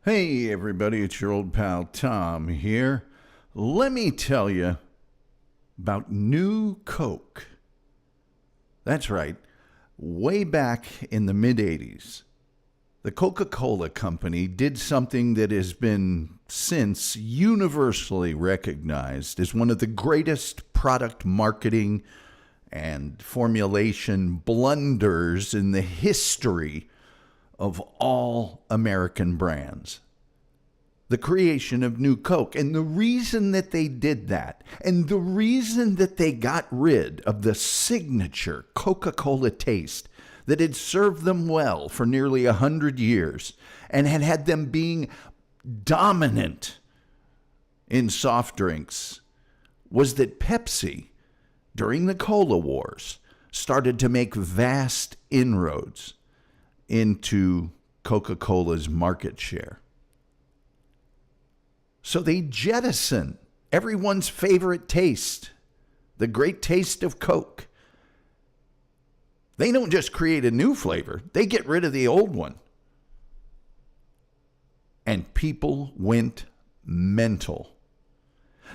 Hey everybody, it's your old pal Tom here. Let me tell you about new Coke. That's right. Way back in the mid-'80s, the Coca-Cola Company did something that has been since universally recognized as one of the greatest product marketing and formulation blunders in the history of all American brands. The creation of New Coke. And the reason that they did that, and the reason that they got rid of the signature Coca-Cola taste that had served them well for nearly 100 years and had had them being dominant in soft drinks, was that Pepsi, during the Cola Wars, started to make vast inroads into Coca-Cola's market share. So they jettison everyone's favorite taste, the great taste of Coke. They don't just create a new flavor, they get rid of the old one. And people went mental.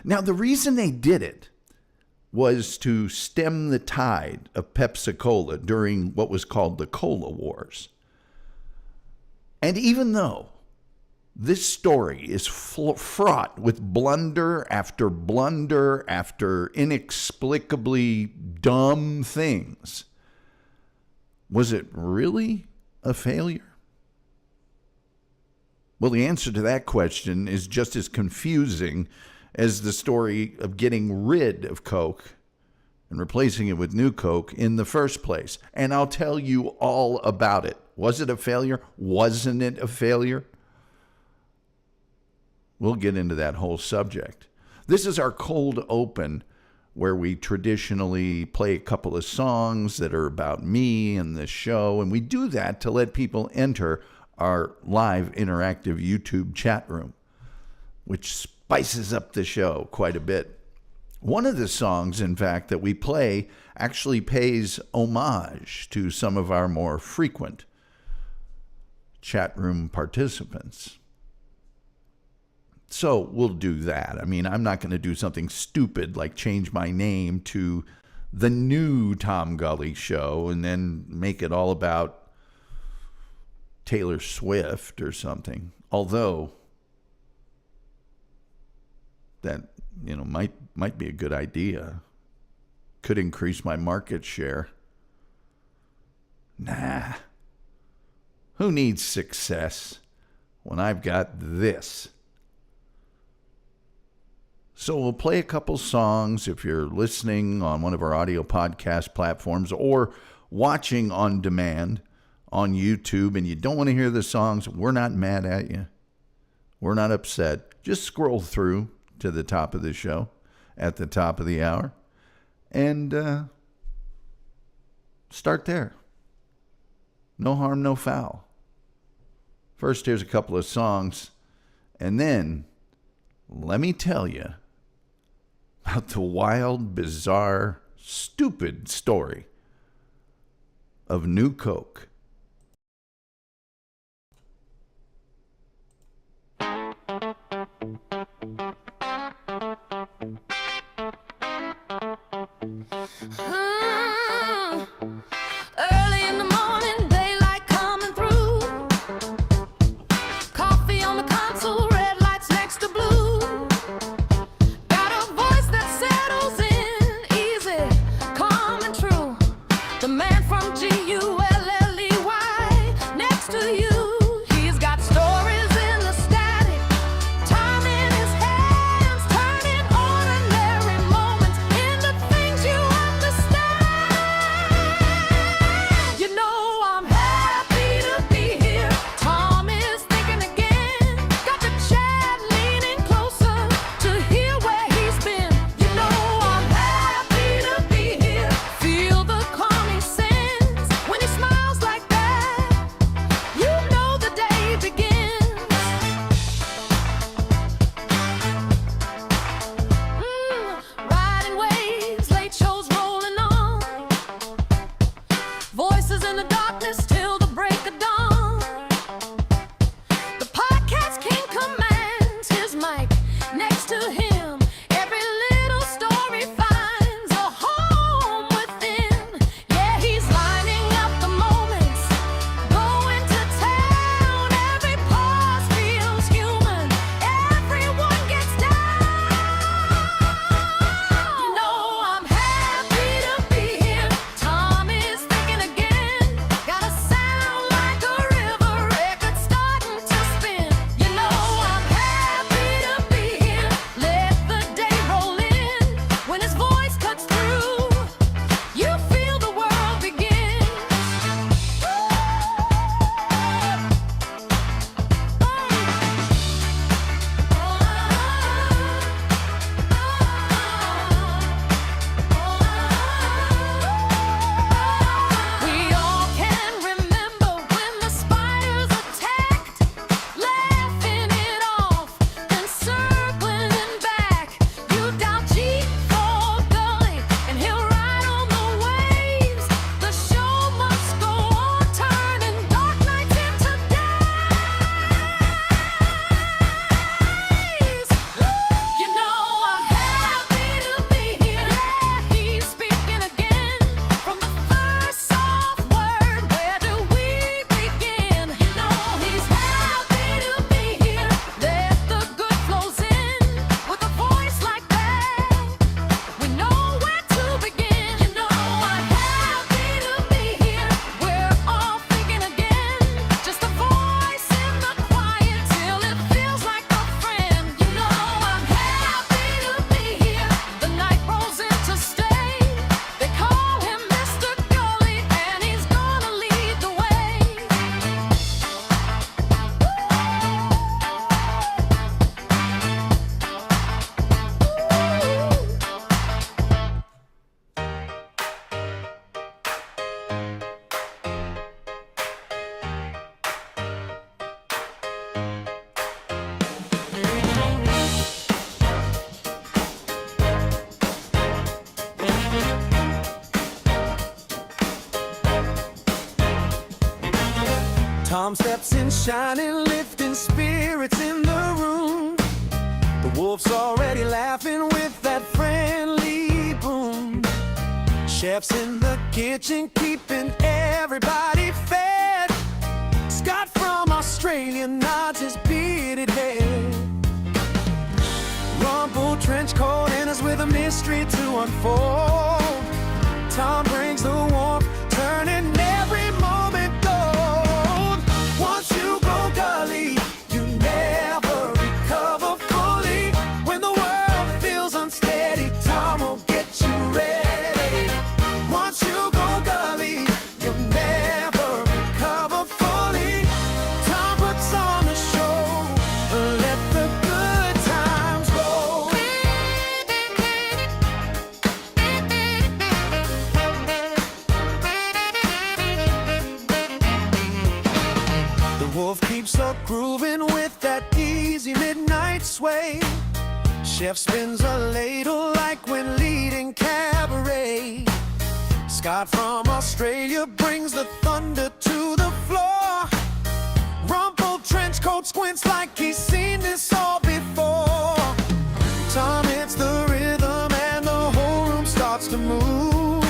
Now, the reason they did it was to stem the tide of Pepsi-Cola during what was called the Cola Wars. And even though this story is fraught with blunder after inexplicably dumb things, was it really a failure? Well, the answer to that question is just as confusing as the story of getting rid of Coke and replacing it with New Coke in the first place. And I'll tell you all about it. Was it a failure? Wasn't it a failure? We'll get into that whole subject. This is our cold open, where we traditionally play a couple of songs that are about me and the show, and we do that to let people enter our live interactive YouTube chat room, which spices up the show quite a bit. One of the songs, in fact, that we play actually pays homage to some of our more frequent chat room participants. So we'll do that. I mean, I'm not going to do something stupid like change my name to the new Tom Gulley Show and then make it all about Taylor Swift or something. Although that, might be a good idea. Could increase my market share. Nah. Who needs success when I've got this? So we'll play a couple songs if you're listening on one of our audio podcast platforms or watching on demand on YouTube and you don't want to hear the songs. We're not mad at you. We're not upset. Just scroll through to the top of the show at the top of the hour and start there. No harm, no foul. First, here's a couple of songs, and then let me tell you about the wild, bizarre, stupid story of New Coke. Early in the morning, daylight coming through. Coffee on the console, red lights next to blue. Got a voice that settles in, easy, calm and true. The man from Gulle Tom steps in shining, lifting spirits in the room. The wolf's already laughing with that friendly boom. Chef's in the kitchen, keeping everybody fed. Scott from Australia nods his bearded head. Rumpled trench coat enters with a mystery to unfold. Tom brings the warmth, turning every moment gold. Once you go gully, you never recover fully. When the world feels unsteady, Tom will get you ready. Once you go gully, you'll never recover fully. Tom puts on the show, let the good times roll. The wolf keeps up grooving with that easy midnight sway. Chef spins a ladle like when leading cabaret. Scott from Australia brings the thunder to the floor. Rumpled trench coat squints like he's seen this all before. Tom hits the rhythm and the whole room starts to move.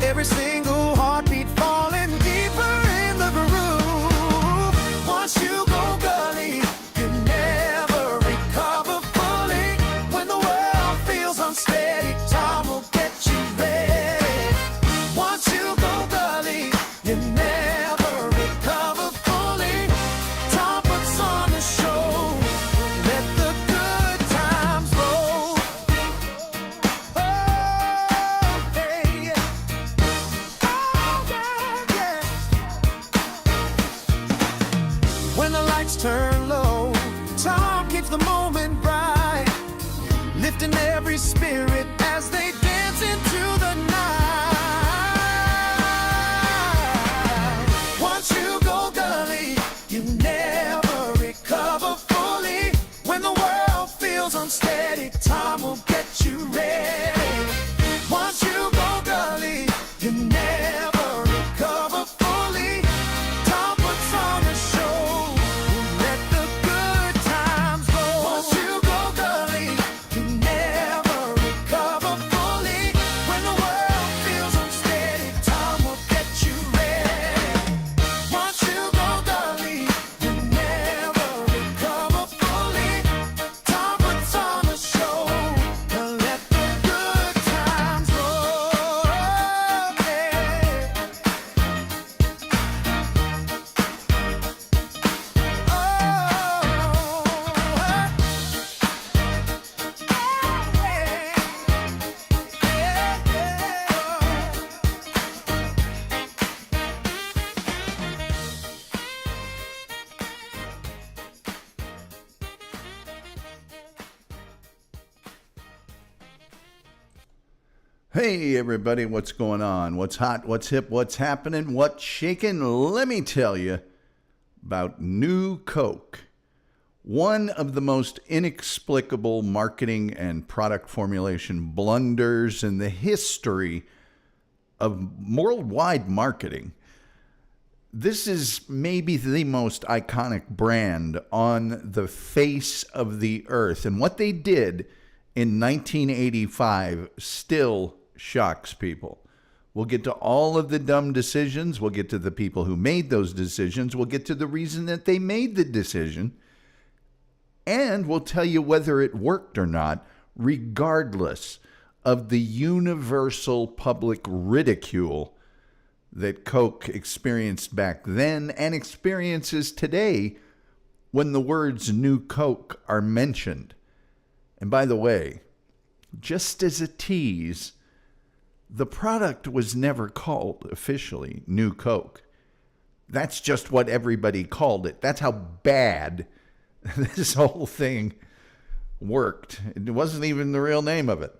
Every single heartbeat falling deeper in the groove. Once you go gully, you never recover fully. When the world feels unsteady, Tom will get you ready. Once you go gully, you never recover fully. Tom puts on the show, let the good times roll. Oh, hey, yeah. Oh, yeah, yeah. When the lights turn low, Tom keeps the moment bright, lifting every spirit as they dance into the night. Once you go gully, you never recover fully. When the world feels unsteady, Tom will get you ready. Once you go gully, you never recover fully. Tom puts on the show, let the good times roll. Once you go gully, you never recover fully. When the world feels unsteady, Tom will get you ready. Once you go gully, you never recover fully. Tom puts on the show, let the good times roll. Hey, everybody, what's going on? What's hot? What's hip? What's happening? What's shaking? Let me tell you about New Coke, one of the most inexplicable marketing and product formulation blunders in the history of worldwide marketing. This is maybe the most iconic brand on the face of the earth. And what they did in 1985 still shocks people. We'll get to all of the dumb decisions. We'll get to the people who made those decisions. We'll get to the reason that they made the decision. And we'll tell you whether it worked or not, regardless of the universal public ridicule that Coke experienced back then and experiences today when the words New Coke are mentioned. And by the way, just as a tease, the product was never called officially New Coke. That's just what everybody called it. That's how bad this whole thing worked. It wasn't even the real name of it.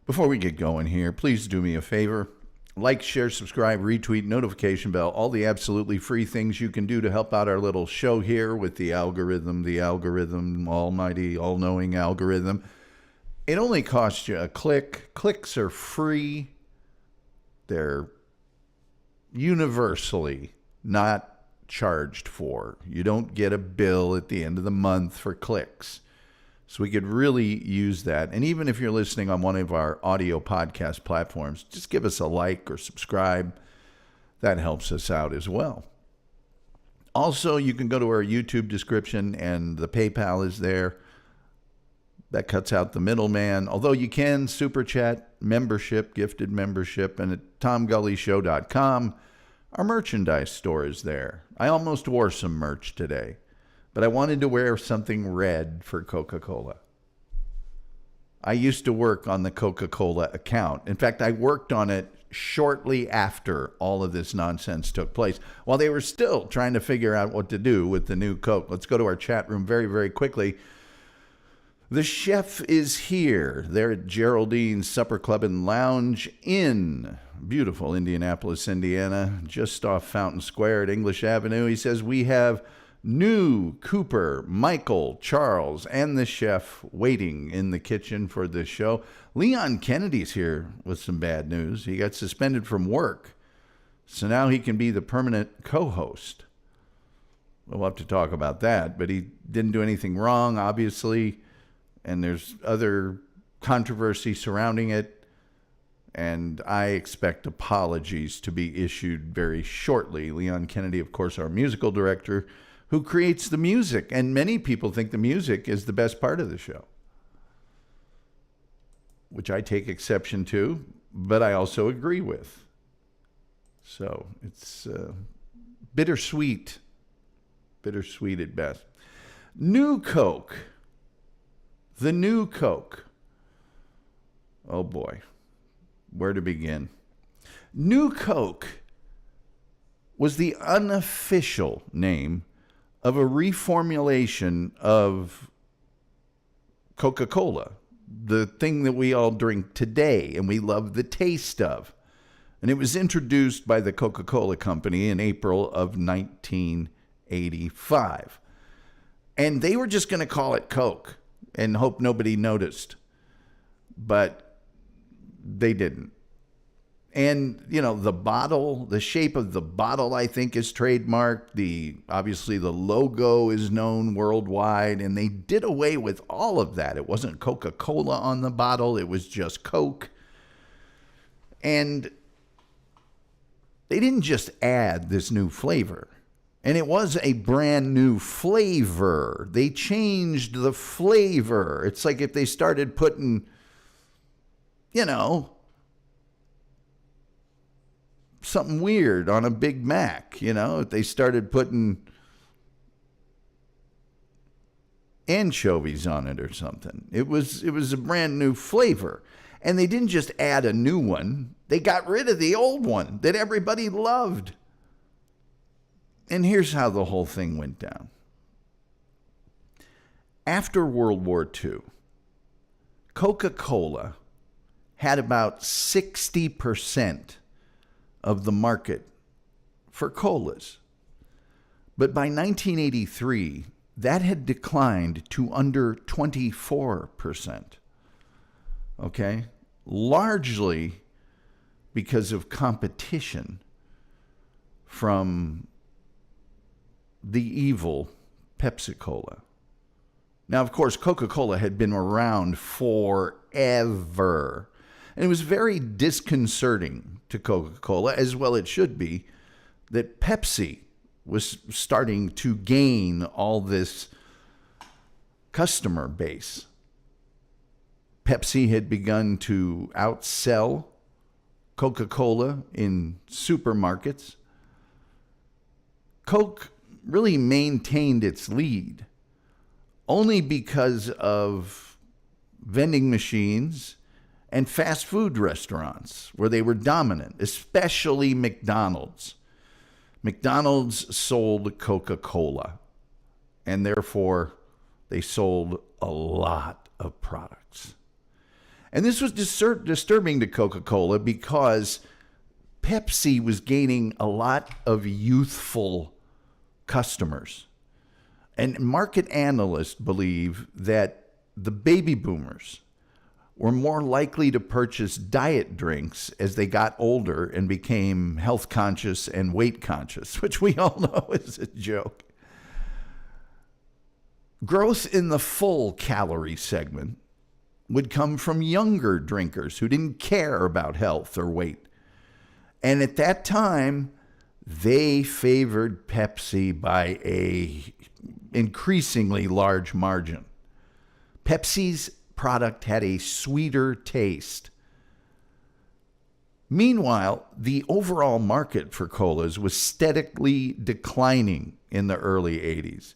Before we get going here, please do me a favor. Like, share, subscribe, retweet, notification bell, all the absolutely free things you can do to help out our little show here with the algorithm, almighty, all-knowing algorithm. It only costs you a click. Clicks are free. They're universally not charged for. You don't get a bill at the end of the month for clicks. So we could really use that. And even if you're listening on one of our audio podcast platforms, just give us a like or subscribe. That helps us out as well. Also, you can go to our YouTube description and the PayPal is there. That cuts out the middleman. Although you can super chat membership, gifted membership, and at tomgulley.show.com, our merchandise store is there. I almost wore some merch today, but I wanted to wear something red for Coca-Cola. I used to work on the Coca-Cola account. In fact, I worked on it shortly after all of this nonsense took place, while they were still trying to figure out what to do with the new Coke. Let's go to our chat room very, very quickly. The chef is here. They're at Geraldine's Supper Club and Lounge in beautiful Indianapolis, Indiana, just off Fountain Square at English Avenue. He says, we have new Cooper, Michael, Charles, and the chef waiting in the kitchen for this show. Leon Kennedy's here with some bad news. He got suspended from work, so now he can be the permanent co-host. We'll have to talk about that, but he didn't do anything wrong, obviously, and there's other controversy surrounding it, and I expect apologies to be issued very shortly. Leon Kennedy, of course, our musical director, who creates the music, and many people think the music is the best part of the show, which I take exception to, but I also agree with. So it's bittersweet at best. New Coke. The new Coke. Oh boy, where to begin? New Coke was the unofficial name of a reformulation of Coca-Cola, the thing that we all drink today and we love the taste of. And it was introduced by the Coca-Cola Company in April of 1985. And they were just going to call it Coke and hope nobody noticed. But they didn't. And, you know, the bottle, the shape of the bottle, I think, is trademarked. Obviously, the logo is known worldwide, and they did away with all of that. It wasn't Coca-Cola on the bottle. It was just Coke. And they didn't just add this new flavor. And it was a brand new flavor. They changed the flavor. It's like if they started putting, you know, something weird on a Big Mac, you know, if they started putting anchovies on it or something. It was a brand new flavor. And they didn't just add a new one. They got rid of the old one that everybody loved. And here's how the whole thing went down. After World War II, Coca-Cola had about 60% of the market for colas. But by 1983, that had declined to under 24%. Okay? Largely because of competition from the evil Pepsi-Cola. Now, of course, Coca-Cola had been around forever. And it was very disconcerting to Coca-Cola, as well it should be, that Pepsi was starting to gain all this customer base. Pepsi had begun to outsell Coca-Cola in supermarkets. Coke really maintained its lead only because of vending machines and fast food restaurants where they were dominant, especially McDonald's. McDonald's sold Coca-Cola, and therefore they sold a lot of products. And this was disturbing to Coca-Cola because Pepsi was gaining a lot of youthful customers. And market analysts believe that the baby boomers were more likely to purchase diet drinks as they got older and became health conscious and weight conscious, which we all know is a joke. Growth in the full calorie segment would come from younger drinkers who didn't care about health or weight. And at that time, they favored Pepsi by a increasingly large margin. Pepsi's product had a sweeter taste. Meanwhile, the overall market for colas was steadily declining in the early 80s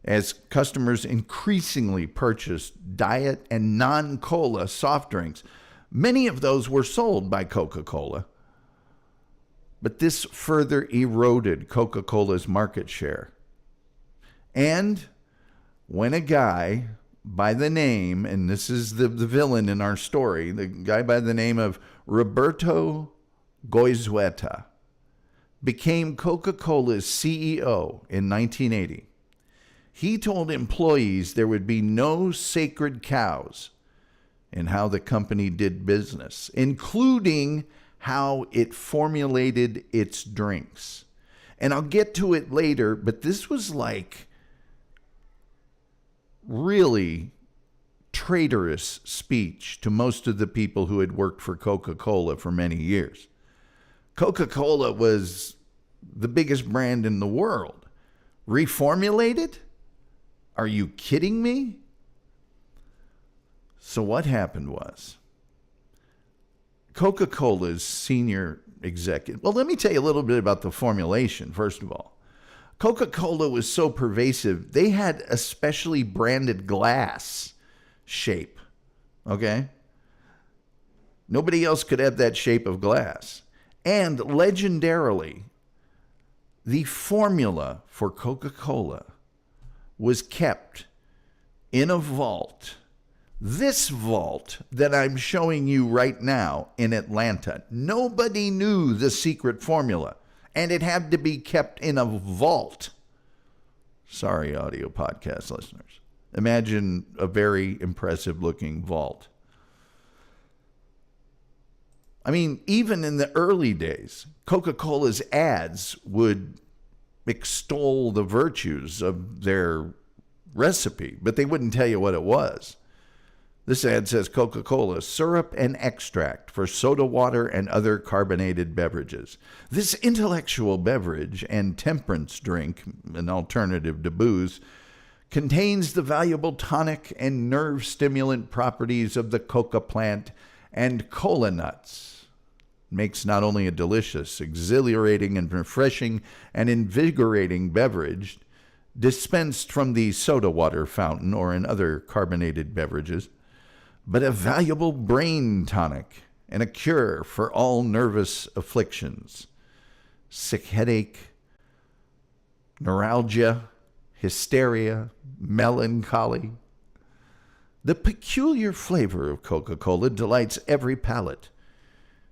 as customers increasingly purchased diet and non-cola soft drinks. Many of those were sold by Coca-Cola, but this further eroded Coca-Cola's market share. And when a guy by the name, and this is the villain in our story, the guy by the name of Roberto Goizueta, became Coca-Cola's CEO in 1980, he told employees there would be no sacred cows in how the company did business, including how it formulated its drinks. And I'll get to it later, but this was like really traitorous speech to most of the people who had worked for Coca-Cola for many years. Coca-Cola was the biggest brand in the world. Reformulated? Are you kidding me? So what happened was, Coca-Cola's senior executive, well, let me tell you a little bit about the formulation, first of all. Coca-Cola was so pervasive, they had a specially branded glass shape, okay? Nobody else could have that shape of glass. And legendarily, the formula for Coca-Cola was kept in a vault. This vault that I'm showing you right now in Atlanta. Nobody knew the secret formula, and it had to be kept in a vault. Sorry, audio podcast listeners. Imagine a very impressive looking vault. I mean, even in the early days, Coca-Cola's ads would extol the virtues of their recipe, but they wouldn't tell you what it was. This ad says Coca-Cola syrup and extract for soda water and other carbonated beverages. This intellectual beverage and temperance drink, an alternative to booze, contains the valuable tonic and nerve stimulant properties of the coca plant and cola nuts. Makes not only a delicious, exhilarating, and refreshing and invigorating beverage dispensed from the soda water fountain or in other carbonated beverages, but a valuable brain tonic and a cure for all nervous afflictions, sick headache, neuralgia, hysteria, melancholy. The peculiar flavor of Coca-Cola delights every palate.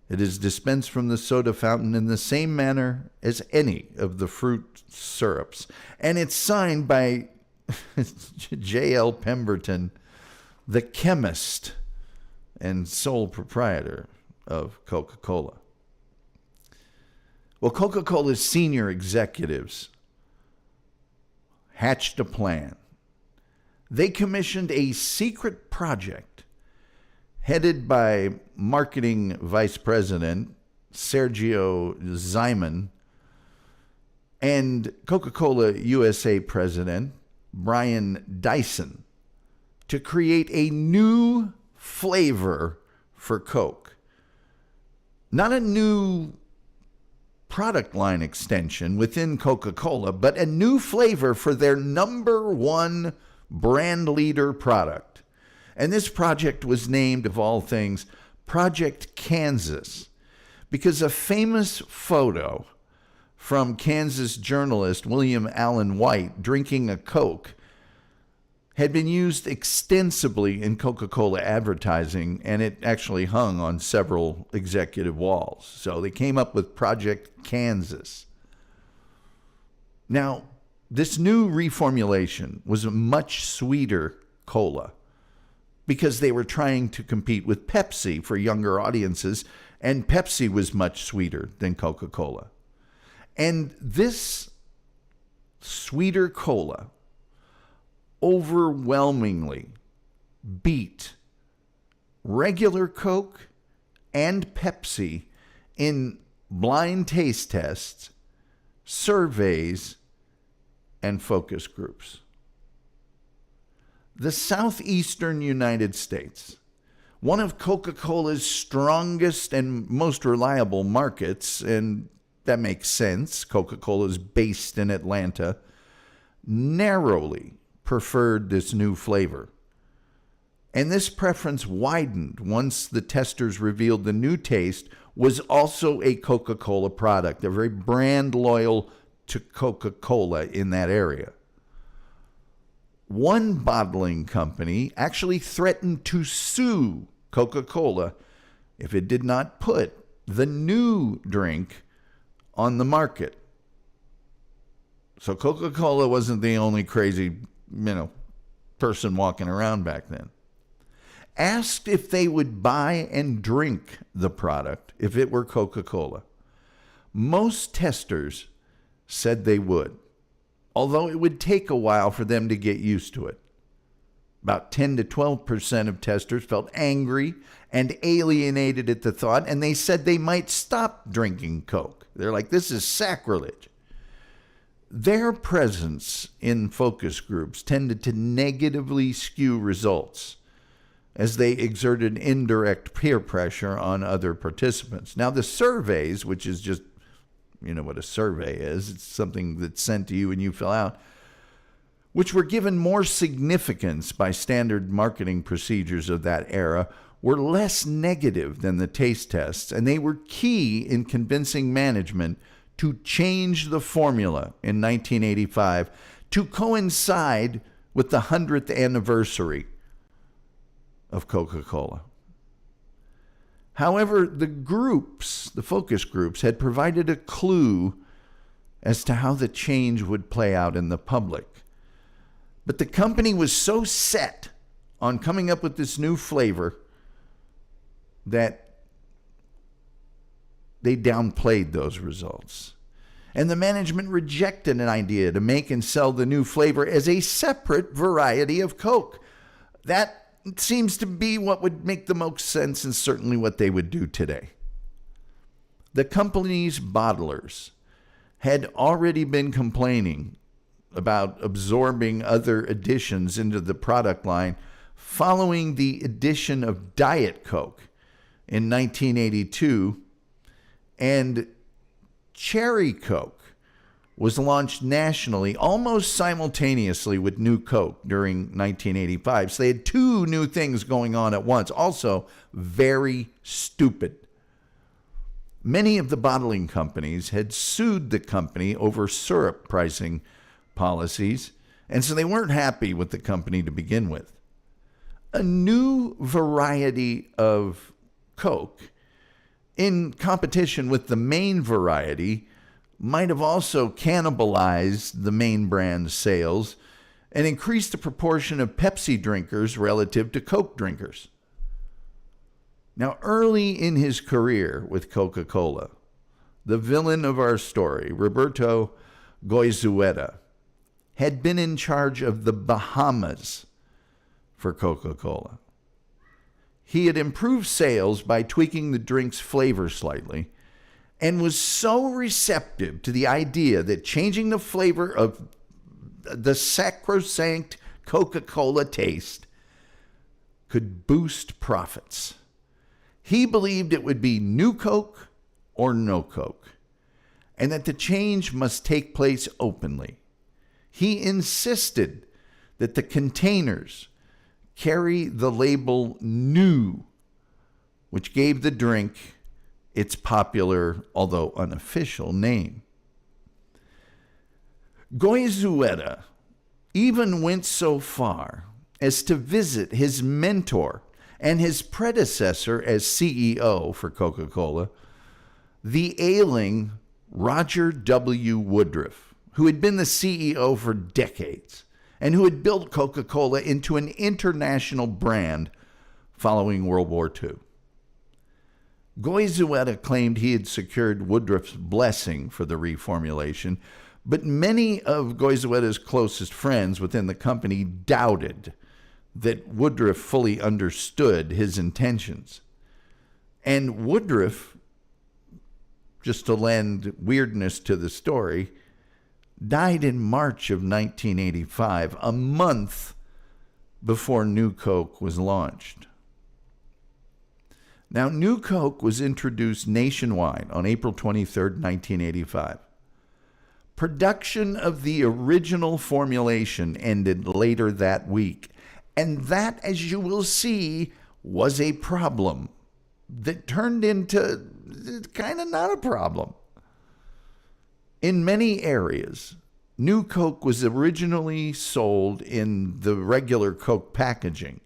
It is dispensed from the soda fountain in the same manner as any of the fruit syrups, and it's signed by J.L. Pemberton, the chemist and sole proprietor of Coca-Cola. Well, Coca-Cola's senior executives hatched a plan. They commissioned a secret project headed by marketing vice president Sergio Zyman and Coca-Cola USA president Brian Dyson, to create a new flavor for Coke. Not a new product line extension within Coca-Cola, but a new flavor for their number one brand leader product. And this project was named, of all things, Project Kansas, because a famous photo from Kansas journalist William Allen White drinking a Coke had been used extensively in Coca-Cola advertising, and it actually hung on several executive walls. So they came up with Project Kansas. Now, this new reformulation was a much sweeter cola because they were trying to compete with Pepsi for younger audiences, and Pepsi was much sweeter than Coca-Cola. And this sweeter cola overwhelmingly beat regular Coke and Pepsi in blind taste tests, surveys, and focus groups. The southeastern United States, one of Coca-Cola's strongest and most reliable markets, and that makes sense, Coca-Cola is based in Atlanta, narrowly preferred this new flavor. And this preference widened once the testers revealed the new taste was also a Coca-Cola product. They're very brand loyal to Coca-Cola in that area. One bottling company actually threatened to sue Coca-Cola if it did not put the new drink on the market. So Coca-Cola wasn't the only crazy, person walking around back then. Asked if they would buy and drink the product if it were Coca-Cola, most testers said they would, although it would take a while for them to get used to it. About 10 to 12% of testers felt angry and alienated at the thought, and they said they might stop drinking Coke. They're like, this is sacrilege. Their presence in focus groups tended to negatively skew results as they exerted indirect peer pressure on other participants. Now, the surveys, which is just, what a survey is, it's something that's sent to you and you fill out, which were given more significance by standard marketing procedures of that era, were less negative than the taste tests, and they were key in convincing management to change the formula in 1985 to coincide with the 100th anniversary of Coca-Cola. However, the focus groups, had provided a clue as to how the change would play out in the public. But the company was so set on coming up with this new flavor that they downplayed those results. And the management rejected an idea to make and sell the new flavor as a separate variety of Coke. That seems to be what would make the most sense, and certainly what they would do today. The company's bottlers had already been complaining about absorbing other additions into the product line following the addition of Diet Coke in 1982, and Cherry Coke was launched nationally almost simultaneously with New Coke during 1985. So they had two new things going on at once. Also, very stupid. Many of the bottling companies had sued the company over syrup pricing policies, and so they weren't happy with the company to begin with. A new variety of Coke in competition with the main variety might have also cannibalized the main brand's sales and increased the proportion of Pepsi drinkers relative to Coke drinkers. Now, early in his career with Coca-Cola, the villain of our story, Roberto Goizueta, had been in charge of the Bahamas for Coca-Cola. He had improved sales by tweaking the drink's flavor slightly, and was so receptive to the idea that changing the flavor of the sacrosanct Coca-Cola taste could boost profits. He believed it would be new Coke or no Coke, and that the change must take place openly. He insisted that the containers carry the label new, which gave the drink its popular, although unofficial, name. Goizueta even went so far as to visit his mentor and his predecessor as CEO for Coca-Cola, the ailing Roger W. Woodruff, who had been the CEO for decades and who had built Coca-Cola into an international brand following World War II. Goizueta claimed he had secured Woodruff's blessing for the reformulation, but many of Goizueta's closest friends within the company doubted that Woodruff fully understood his intentions. And Woodruff, just to lend weirdness to the story, died in March of 1985, a month before New Coke was launched. Now, New Coke was introduced nationwide on April 23, 1985. Production of the original formulation ended later that week, and that, as you will see, was a problem that turned into kind of not a problem. In many areas, New Coke was originally sold in the regular Coke packaging.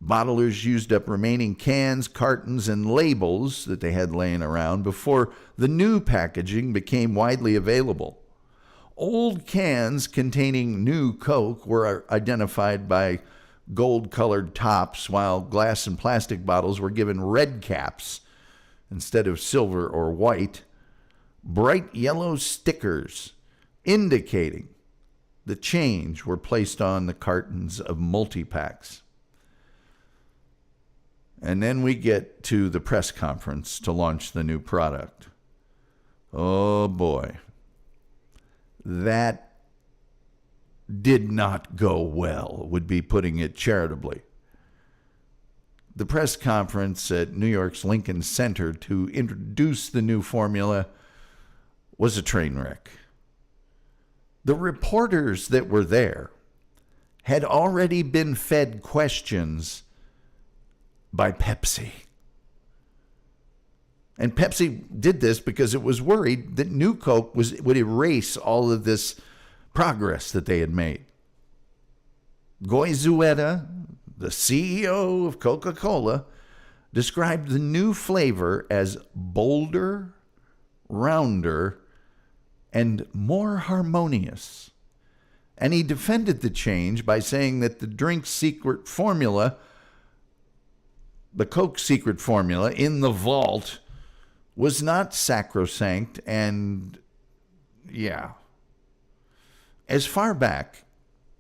Bottlers used up remaining cans, cartons, and labels that they had laying around before the new packaging became widely available. Old cans containing New Coke were identified by gold-colored tops, while glass and plastic bottles were given red caps instead of silver or white. Bright yellow stickers indicating the change were placed on the cartons of multi-packs. And then we get to the press conference to launch the new product. Oh boy. That did not go well, would be putting it charitably. The press conference at New York's Lincoln Center to introduce the new formula was a train wreck. The reporters that were there had already been fed questions by Pepsi. And Pepsi did this because it was worried that New Coke would erase all of this progress that they had made. Goizueta, the CEO of Coca-Cola, described the new flavor as bolder, rounder, and more harmonious. And he defended the change by saying that the drink's secret formula, the Coke secret formula in the vault, was not sacrosanct and, as far back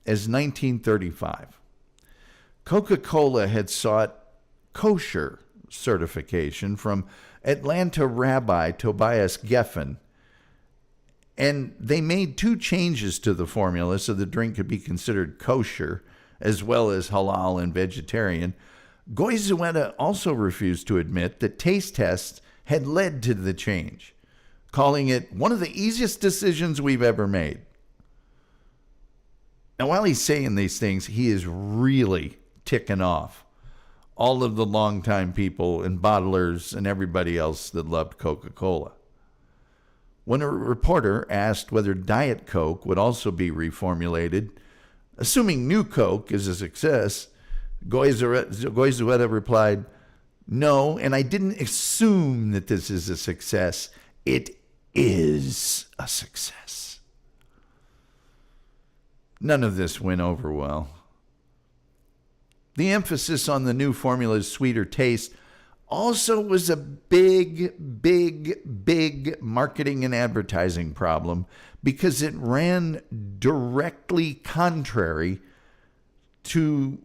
as 1935, Coca-Cola had sought kosher certification from Atlanta Rabbi Tobias Geffen, and they made two changes to the formula so the drink could be considered kosher as well as halal and vegetarian. Goizueta also refused to admit that taste tests had led to the change, calling it one of the easiest decisions we've ever made. Now, while he's saying these things, he is really ticking off all of the longtime people and bottlers and everybody else that loved Coca-Cola. When a reporter asked whether Diet Coke would also be reformulated, assuming New Coke is a success, Goizueta replied, "No, and I didn't assume that this is a success. It is a success." None of this went over well. The emphasis on the new formula's sweeter taste also was a big marketing and advertising problem because it ran directly contrary to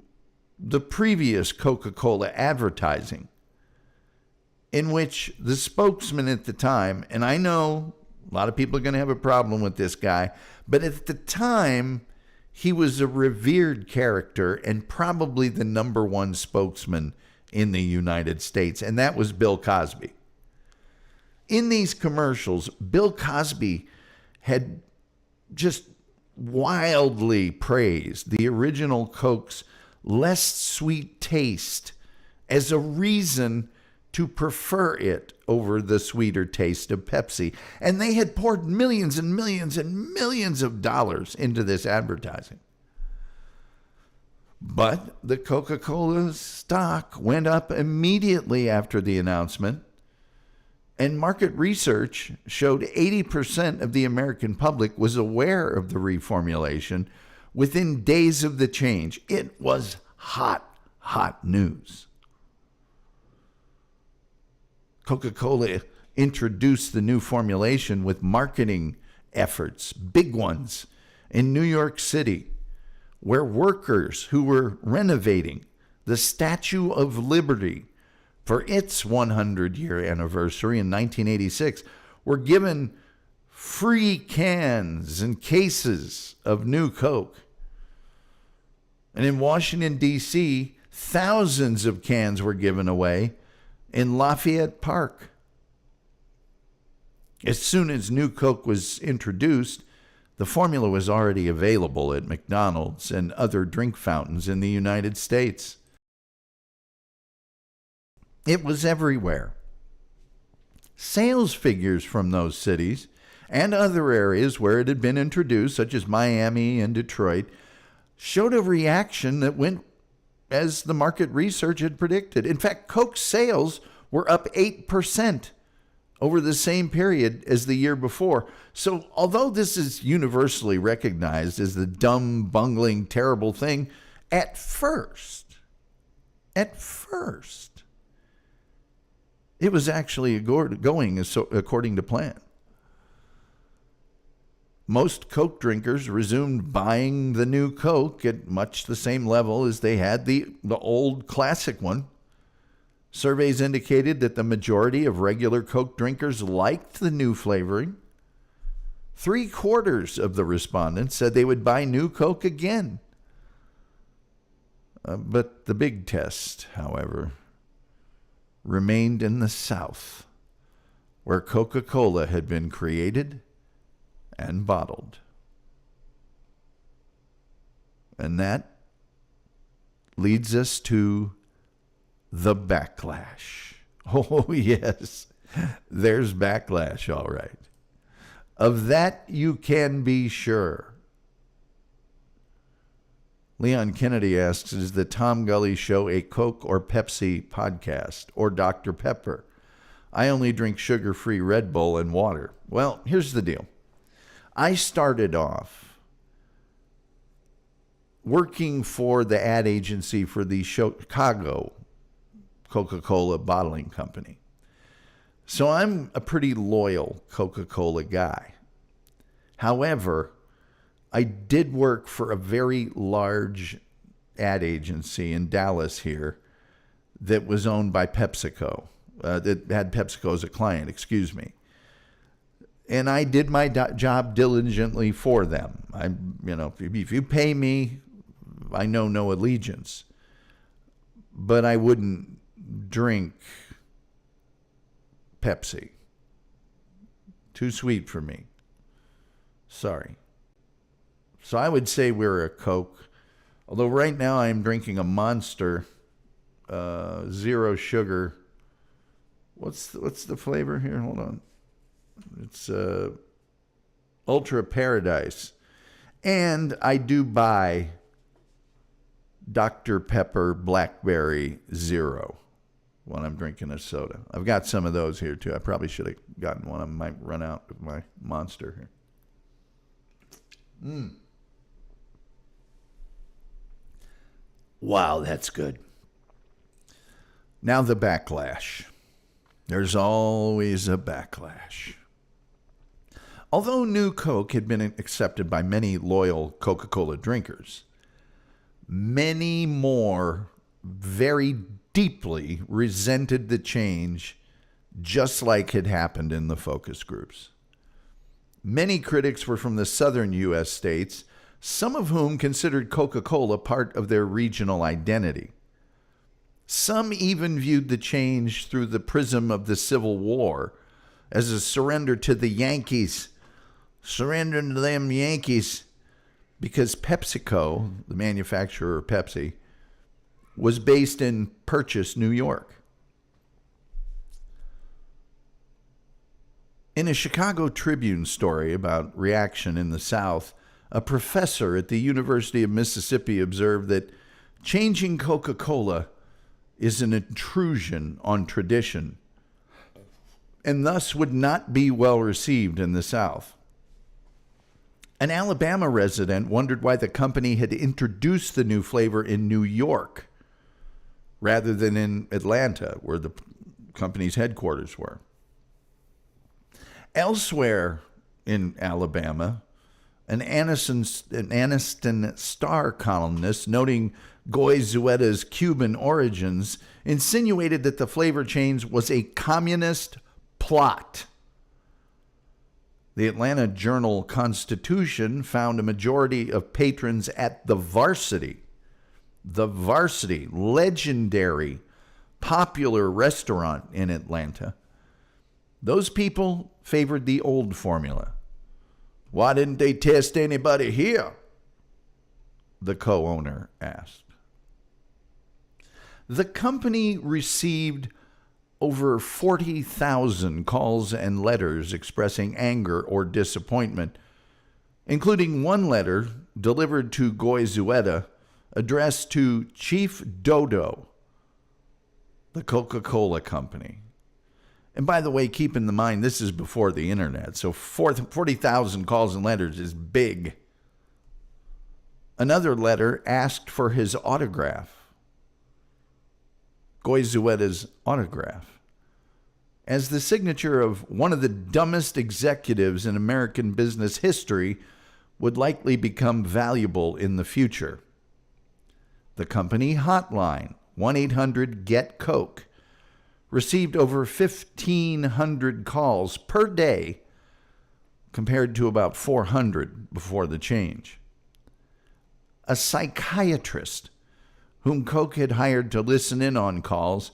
the previous Coca-Cola advertising, in which the spokesman at the time, and I know a lot of people are going to have a problem with this guy, but at the time, he was a revered character and probably the number one spokesman in the United States, and that was Bill Cosby. In these commercials, Bill Cosby had just wildly praised the original Coke's less sweet taste as a reason to prefer it over the sweeter taste of Pepsi. And they had poured millions and millions and millions of dollars into this advertising. But the Coca-Cola stock went up immediately after the announcement, and market research showed 80% of the American public was aware of the reformulation, within days of the change. It was hot news. Coca-Cola introduced the new formulation with marketing efforts, big ones, in New York City, where workers who were renovating the Statue of Liberty for its 100-year anniversary in 1986 were given free cans and cases of new Coke. And in Washington, D.C., thousands of cans were given away in Lafayette Park. As soon as new Coke was introduced, the formula was already available at McDonald's and other drink fountains in the United States. It was everywhere. Sales figures from those cities and other areas where it had been introduced, such as Miami and Detroit, showed a reaction that went as the market research had predicted. In fact, Coke sales were up 8% over the same period as the year before. So although this is universally recognized as the dumb, bungling, terrible thing, at first, it was actually going according to plan. Most Coke drinkers resumed buying the new Coke at much the same level as they had the old classic one. Surveys indicated that the majority of regular Coke drinkers liked the new flavoring. 3/4 of the respondents said they would buy new Coke again. But the big test, however, remained in the South, where Coca-Cola had been created and bottled. And that leads us to the backlash. Oh, yes, there's backlash, all right. Of that you can be sure. Leon Kennedy asks, is the Tom Gulley Show a Coke or Pepsi podcast or Dr. Pepper? I only drink sugar-free Red Bull and water. Well, here's the deal. I started off working for the ad agency for the Chicago Coca-Cola bottling company. So I'm a pretty loyal Coca-Cola guy. However, I did work for a very large ad agency in Dallas here that was owned by PepsiCo, that had PepsiCo as a client, excuse me. And I did my job diligently for them. If you pay me, I know no allegiance. But I wouldn't drink Pepsi. Too sweet for me. Sorry. So I would say we're a Coke. Although right now I'm drinking a Monster, zero sugar. What's the flavor here? Hold on. It's Ultra Paradise. And I do buy Dr. Pepper Blackberry Zero when I'm drinking a soda. I've got some of those here too. I probably should have gotten one. I might run out of my Monster here. Wow, that's good. Now the backlash. There's always a backlash. Although new Coke had been accepted by many loyal Coca-Cola drinkers, many more very deeply resented the change, just like had happened in the focus groups. Many critics were from the southern U.S. states, some of whom considered Coca-Cola part of their regional identity. Some even viewed the change through the prism of the Civil War as a surrender to the Yankees. Surrender to them Yankees. Because PepsiCo, the manufacturer of Pepsi, was based in Purchase, New York. In a Chicago Tribune story about reaction in the South, a professor at the University of Mississippi observed that changing Coca-Cola is an intrusion on tradition and thus would not be well received in the South. An Alabama resident wondered why the company had introduced the new flavor in New York rather than in Atlanta, where the company's headquarters were. Elsewhere in Alabama, an Anniston Star columnist, noting Goy Zueta's Cuban origins, insinuated that the flavor change was a communist plot. The Atlanta Journal-Constitution found a majority of patrons at the Varsity, legendary, popular restaurant in Atlanta. Those people favored the old formula. Why didn't they test anybody here? The co-owner asked. The company received over 40,000 calls and letters expressing anger or disappointment, including one letter delivered to Goy Zueta addressed to Chief Dodo, the Coca-Cola Company. And by the way, keep in mind, this is before the internet, so 40,000 calls and letters is big. Another letter asked for his autograph, Goy Zueta's autograph, as the signature of one of the dumbest executives in American business history would likely become valuable in the future. The company hotline, 1-800-GET-COKE, received over 1,500 calls per day compared to about 400 before the change. A psychiatrist whom Coke had hired to listen in on calls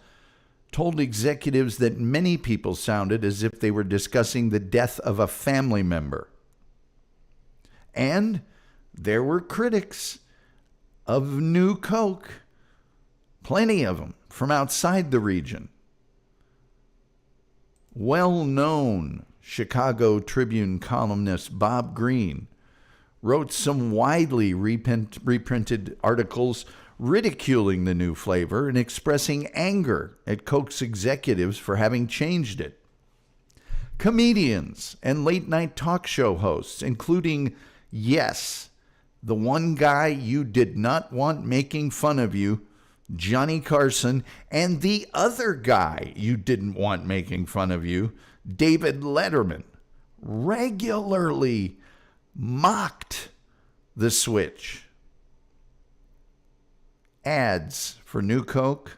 told executives that many people sounded as if they were discussing the death of a family member. And there were critics of New Coke, plenty of them from outside the region. Well-known Chicago Tribune columnist Bob Greene wrote some widely reprinted articles ridiculing the new flavor and expressing anger at Coke's executives for having changed it. Comedians and late-night talk show hosts, including, yes, the one guy you did not want making fun of you, Johnny Carson, and the other guy you didn't want making fun of you, David Letterman, regularly mocked the switch. Ads for New Coke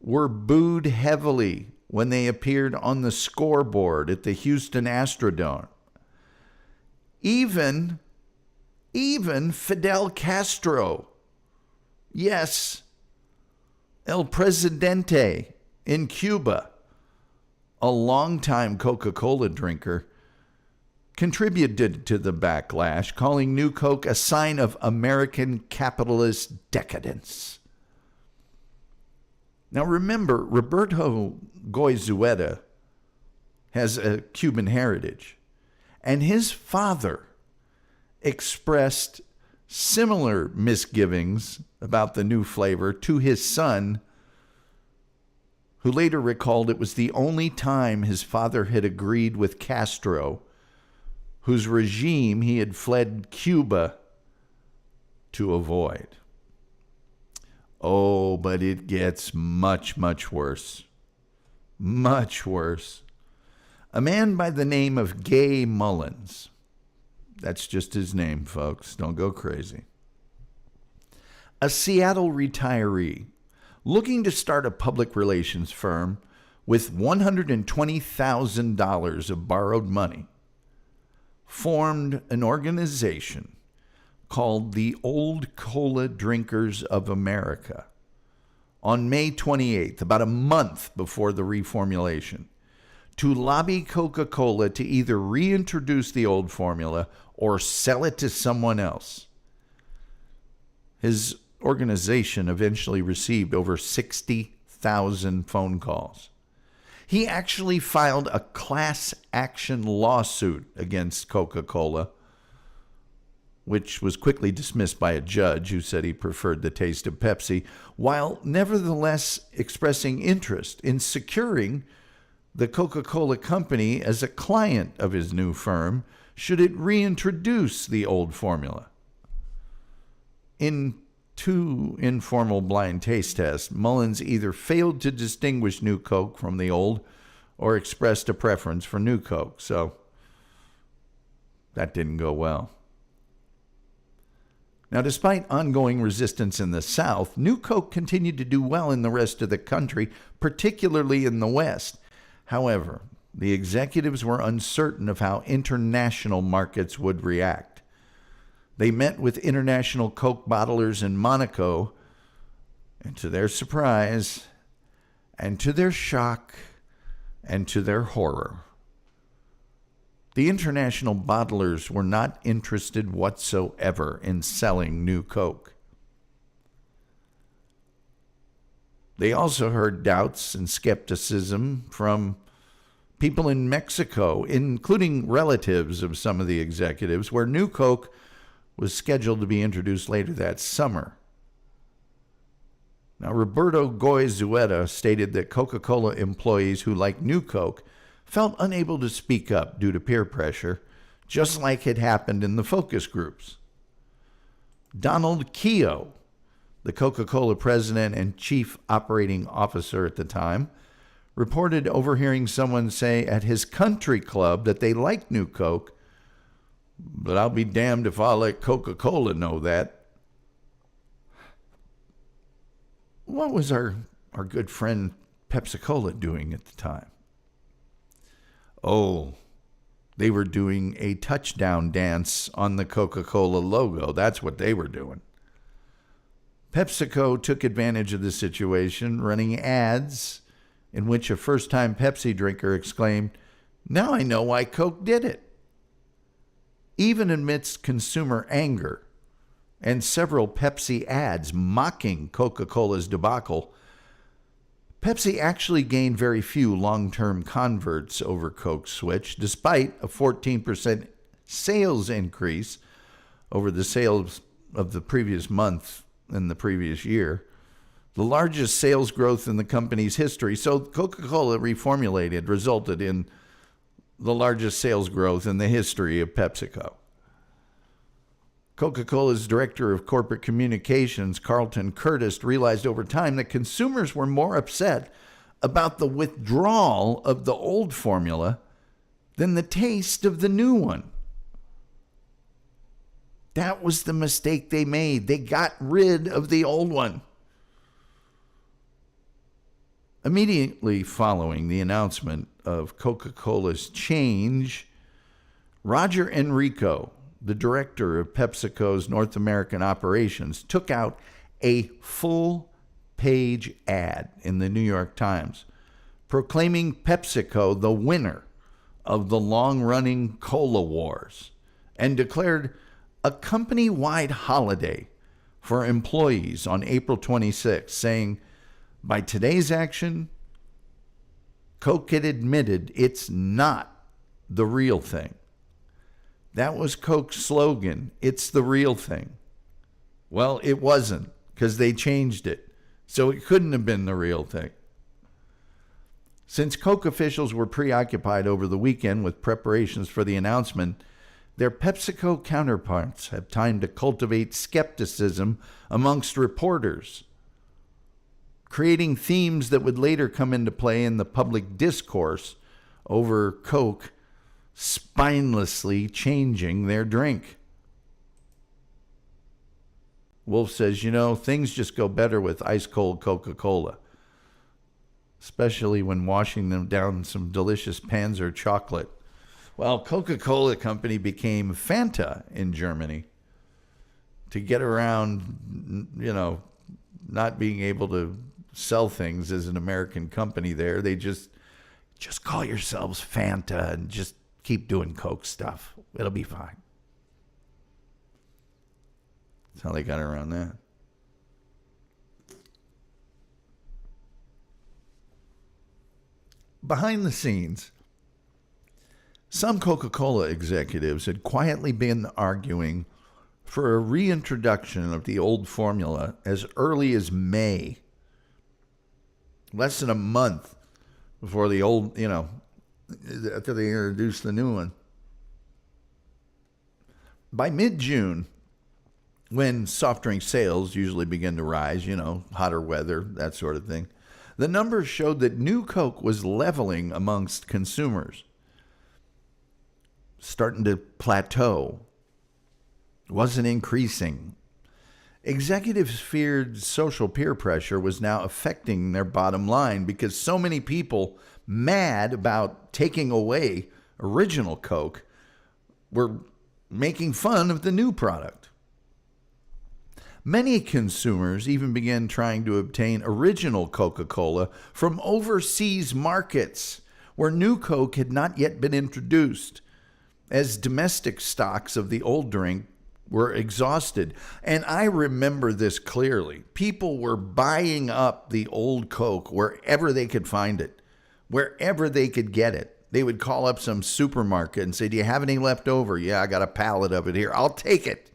were booed heavily when they appeared on the scoreboard at the Houston Astrodome. Even Fidel Castro, yes, El Presidente in Cuba, a longtime Coca-Cola drinker, contributed to the backlash, calling New Coke a sign of American capitalist decadence. Now remember, Roberto Goy Zueta has a Cuban heritage, and his father expressed similar misgivings about the new flavor to his son, who later recalled it was the only time his father had agreed with Castro, whose regime he had fled Cuba to avoid. Oh, but it gets much, much worse. Much worse. A man by the name of Gay Mullins, that's just his name, folks, don't go crazy, a Seattle retiree looking to start a public relations firm with $120,000 of borrowed money, formed an organization called the Old Cola Drinkers of America on May 28th, about a month before the reformulation, to lobby Coca-Cola to either reintroduce the old formula or sell it to someone else. His organization eventually received over 60,000 phone calls. He actually filed a class action lawsuit against Coca-Cola, which was quickly dismissed by a judge who said he preferred the taste of Pepsi, while nevertheless expressing interest in securing the Coca-Cola Company as a client of his new firm should it reintroduce the old formula? In 2 informal blind taste tests, Mullins either failed to distinguish New Coke from the old or expressed a preference for New Coke. So that didn't go well. Now, despite ongoing resistance in the South, New Coke continued to do well in the rest of the country, particularly in the West. However, the executives were uncertain of how international markets would react. They met with international Coke bottlers in Monaco, and to their surprise, and to their shock, and to their horror, the international bottlers were not interested whatsoever in selling New Coke. They also heard doubts and skepticism from people in Mexico, including relatives of some of the executives, where New Coke was scheduled to be introduced later that summer. Now, Roberto Goizueta stated that Coca-Cola employees who liked New Coke felt unable to speak up due to peer pressure, just like had happened in the focus groups. Donald Keogh, the Coca-Cola president and chief operating officer at the time, reported overhearing someone say at his country club that they liked New Coke, but I'll be damned if I'll let Coca-Cola know that. What was our good friend Pepsi-Cola doing at the time? Oh, they were doing a touchdown dance on the Coca-Cola logo. That's what they were doing. PepsiCo took advantage of the situation, running ads in which a first-time Pepsi drinker exclaimed, "Now I know why Coke did it." Even amidst consumer anger and several Pepsi ads mocking Coca-Cola's debacle, Pepsi actually gained very few long-term converts over Coke's switch, despite a 14% sales increase over the sales of the previous month in the previous year, the largest sales growth in the company's history. So Coca-Cola reformulated resulted in the largest sales growth in the history of PepsiCo. Coca-Cola's director of corporate communications, Carlton Curtis, realized over time that consumers were more upset about the withdrawal of the old formula than the taste of the new one. That was the mistake they made. They got rid of the old one. Immediately following the announcement of Coca-Cola's change, Roger Enrico, the director of PepsiCo's North American operations, took out a full-page ad in the New York Times proclaiming PepsiCo the winner of the long-running cola wars and declared a company-wide holiday for employees on April 26, saying, "By today's action, Coke had admitted it's not the real thing." That was Coke's slogan, "It's the real thing." Well, it wasn't, because they changed it. So it couldn't have been the real thing. Since Coke officials were preoccupied over the weekend with preparations for the announcement, their PepsiCo counterparts have time to cultivate skepticism amongst reporters, creating themes that would later come into play in the public discourse over Coke spinelessly changing their drink. Wolf says, things just go better with ice-cold Coca-Cola, especially when washing them down some delicious Panzer chocolate. Well, Coca-Cola Company became Fanta in Germany to get around, not being able to sell things as an American company there. They just call yourselves Fanta and just keep doing Coke stuff. It'll be fine. That's how they got around that. Behind the scenes, some Coca-Cola executives had quietly been arguing for a reintroduction of the old formula as early as May. Less than a month before the old, after they introduced the new one. By mid-June, when soft drink sales usually begin to rise, hotter weather, that sort of thing, the numbers showed that new Coke was leveling amongst consumers, starting to plateau, wasn't increasing. Executives feared social peer pressure was now affecting their bottom line because so many people mad about taking away original Coke were making fun of the new product. Many consumers even began trying to obtain original Coca-Cola from overseas markets where new Coke had not yet been introduced, as domestic stocks of the old drink were exhausted. And I remember this clearly. People were buying up the old Coke wherever they could find it, wherever they could get it. They would call up some supermarket and say, "Do you have any left over?" "Yeah, I got a pallet of it here. I'll take it."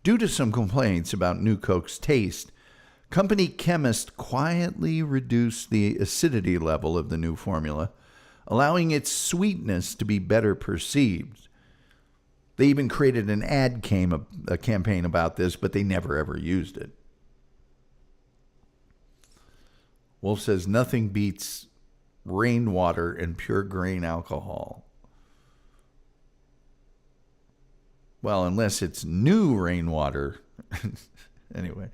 Due to some complaints about new Coke's taste, company chemists quietly reduced the acidity level of the new formula, allowing its sweetness to be better perceived. They even created an ad campaign about this, but they never ever used it. Wolf says nothing beats rainwater and pure grain alcohol. Well, unless it's new rainwater. Anyway.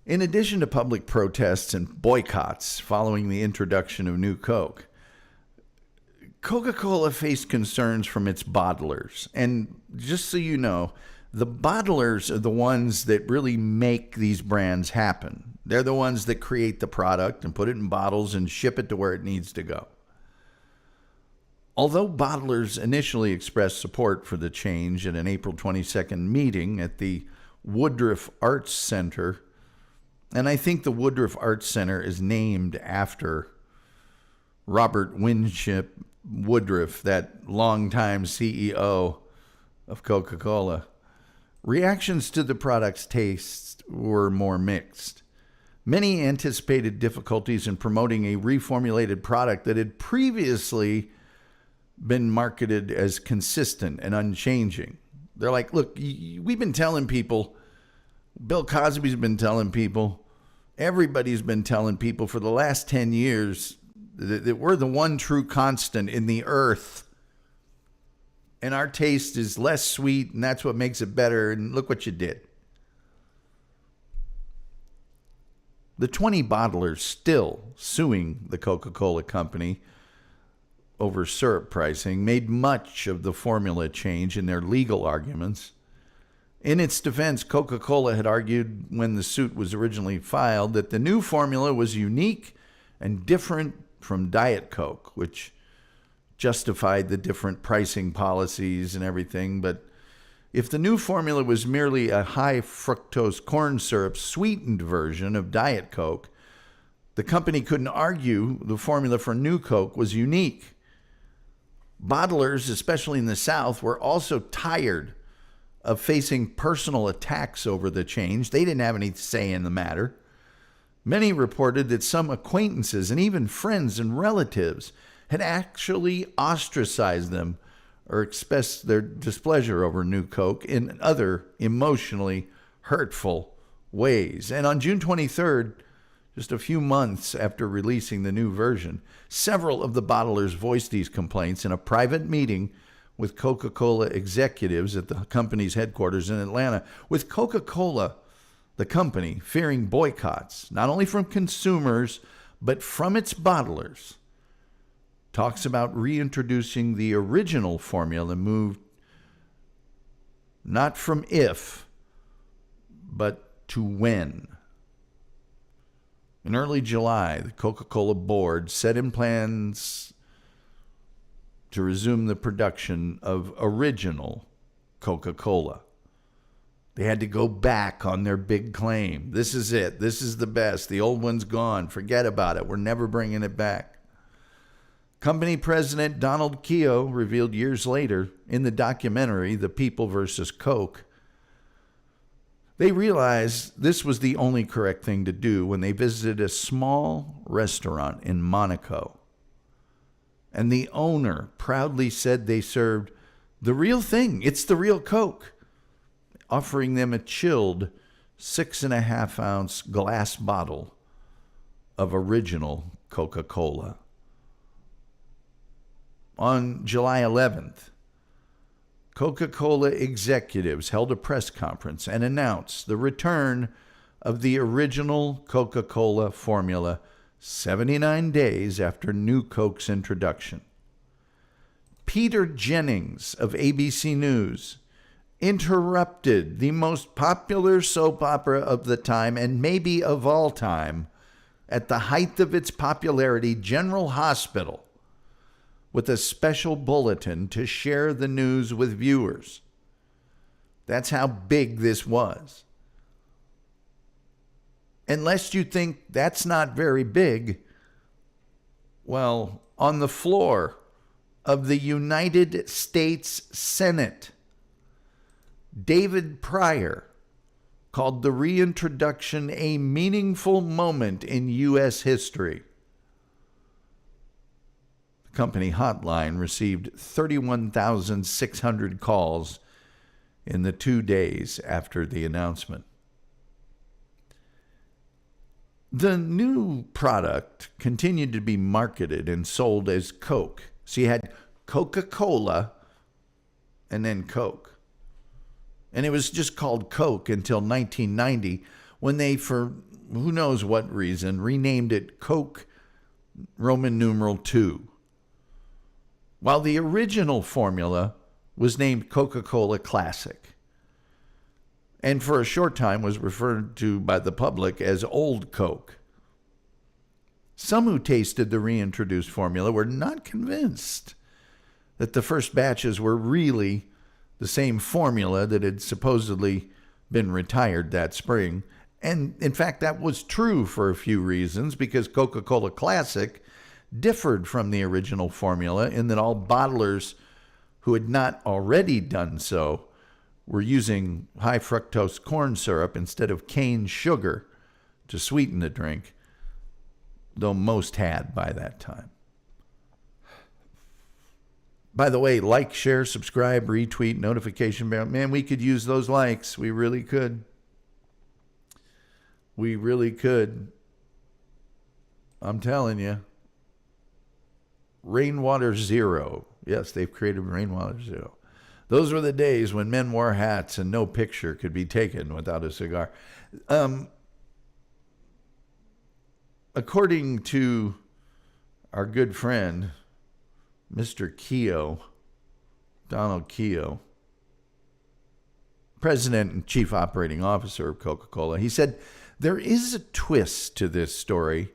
In addition to public protests and boycotts following the introduction of new Coke, Coca-Cola faced concerns from its bottlers. And just so you know, the bottlers are the ones that really make these brands happen. They're the ones that create the product and put it in bottles and ship it to where it needs to go. Although bottlers initially expressed support for the change at an April 22nd meeting at the Woodruff Arts Center, and I think the Woodruff Arts Center is named after Robert Winship Woodruff, that longtime CEO of Coca-Cola, reactions to the product's taste were more mixed. Many anticipated difficulties in promoting a reformulated product that had previously been marketed as consistent and unchanging. They're like, "Look, we've been telling people, Bill Cosby's been telling people, everybody's been telling people for the last 10 years that we're the one true constant in the earth. And our taste is less sweet, and that's what makes it better. And look what you did." The 20 bottlers still suing the Coca-Cola company over syrup pricing made much of the formula change in their legal arguments. In its defense, Coca-Cola had argued when the suit was originally filed that the new formula was unique and different from Diet Coke, which justified the different pricing policies and everything. But if the new formula was merely a high fructose corn syrup sweetened version of Diet Coke, the company couldn't argue the formula for new Coke was unique. Bottlers, especially in the South, were also tired of facing personal attacks over the change. They didn't have any say in the matter. Many reported that some acquaintances and even friends and relatives had actually ostracized them or expressed their displeasure over new Coke in other emotionally hurtful ways. And on June 23rd, just a few months after releasing the new version, several of the bottlers voiced these complaints in a private meeting with Coca-Cola executives at the company's headquarters in Atlanta, with Coca-Cola, the company, fearing boycotts, not only from consumers, but from its bottlers. Talks about reintroducing the original formula moved not from if, but to when. In early July, the Coca-Cola board set in plans to resume the production of original Coca-Cola. They had to go back on their big claim. This is it. This is the best. The old one's gone. Forget about it. We're never bringing it back. Company president Donald Keogh revealed years later in the documentary, The People vs. Coke, they realized this was the only correct thing to do when they visited a small restaurant in Monaco. And the owner proudly said they served The real thing. It's the real Coke. Offering them a chilled 6.5-ounce glass bottle of original Coca-Cola. On July 11th, Coca-Cola executives held a press conference and announced the return of the original Coca-Cola formula 79 days after New Coke's introduction. Peter Jennings of ABC News interrupted the most popular soap opera of the time, and maybe of all time, at the height of its popularity, General Hospital, with a special bulletin to share the news with viewers. That's how big this was. Unless you think that's not very big, well, on the floor of the United States Senate, David Pryor called the reintroduction a meaningful moment in U.S. history. The company hotline received 31,600 calls in the 2 days after the announcement. The new product continued to be marketed and sold as Coke. So you had Coca-Cola and then Coke. And it was just called Coke until 1990, when they, for who knows what reason, renamed it Coke Roman numeral II. While the original formula was named Coca-Cola Classic, and for a short time was referred to by the public as Old Coke. Some who tasted the reintroduced formula were not convinced that the first batches were really the same formula that had supposedly been retired that spring. And in fact, that was true for a few reasons, because Coca-Cola Classic differed from the original formula in that all bottlers who had not already done so were using high fructose corn syrup instead of cane sugar to sweeten the drink, though most had by that time. By the way, like, share, subscribe, retweet, notification bell. Man, we could use those likes. We really could. We really could. I'm telling you. Rainwater Zero. Yes, they've created Rainwater Zero. Those were the days when men wore hats and no picture could be taken without a cigar. According to our good friend, Mr. Keogh, Donald Keogh, President and Chief Operating Officer of Coca-Cola, he said, "There is a twist to this story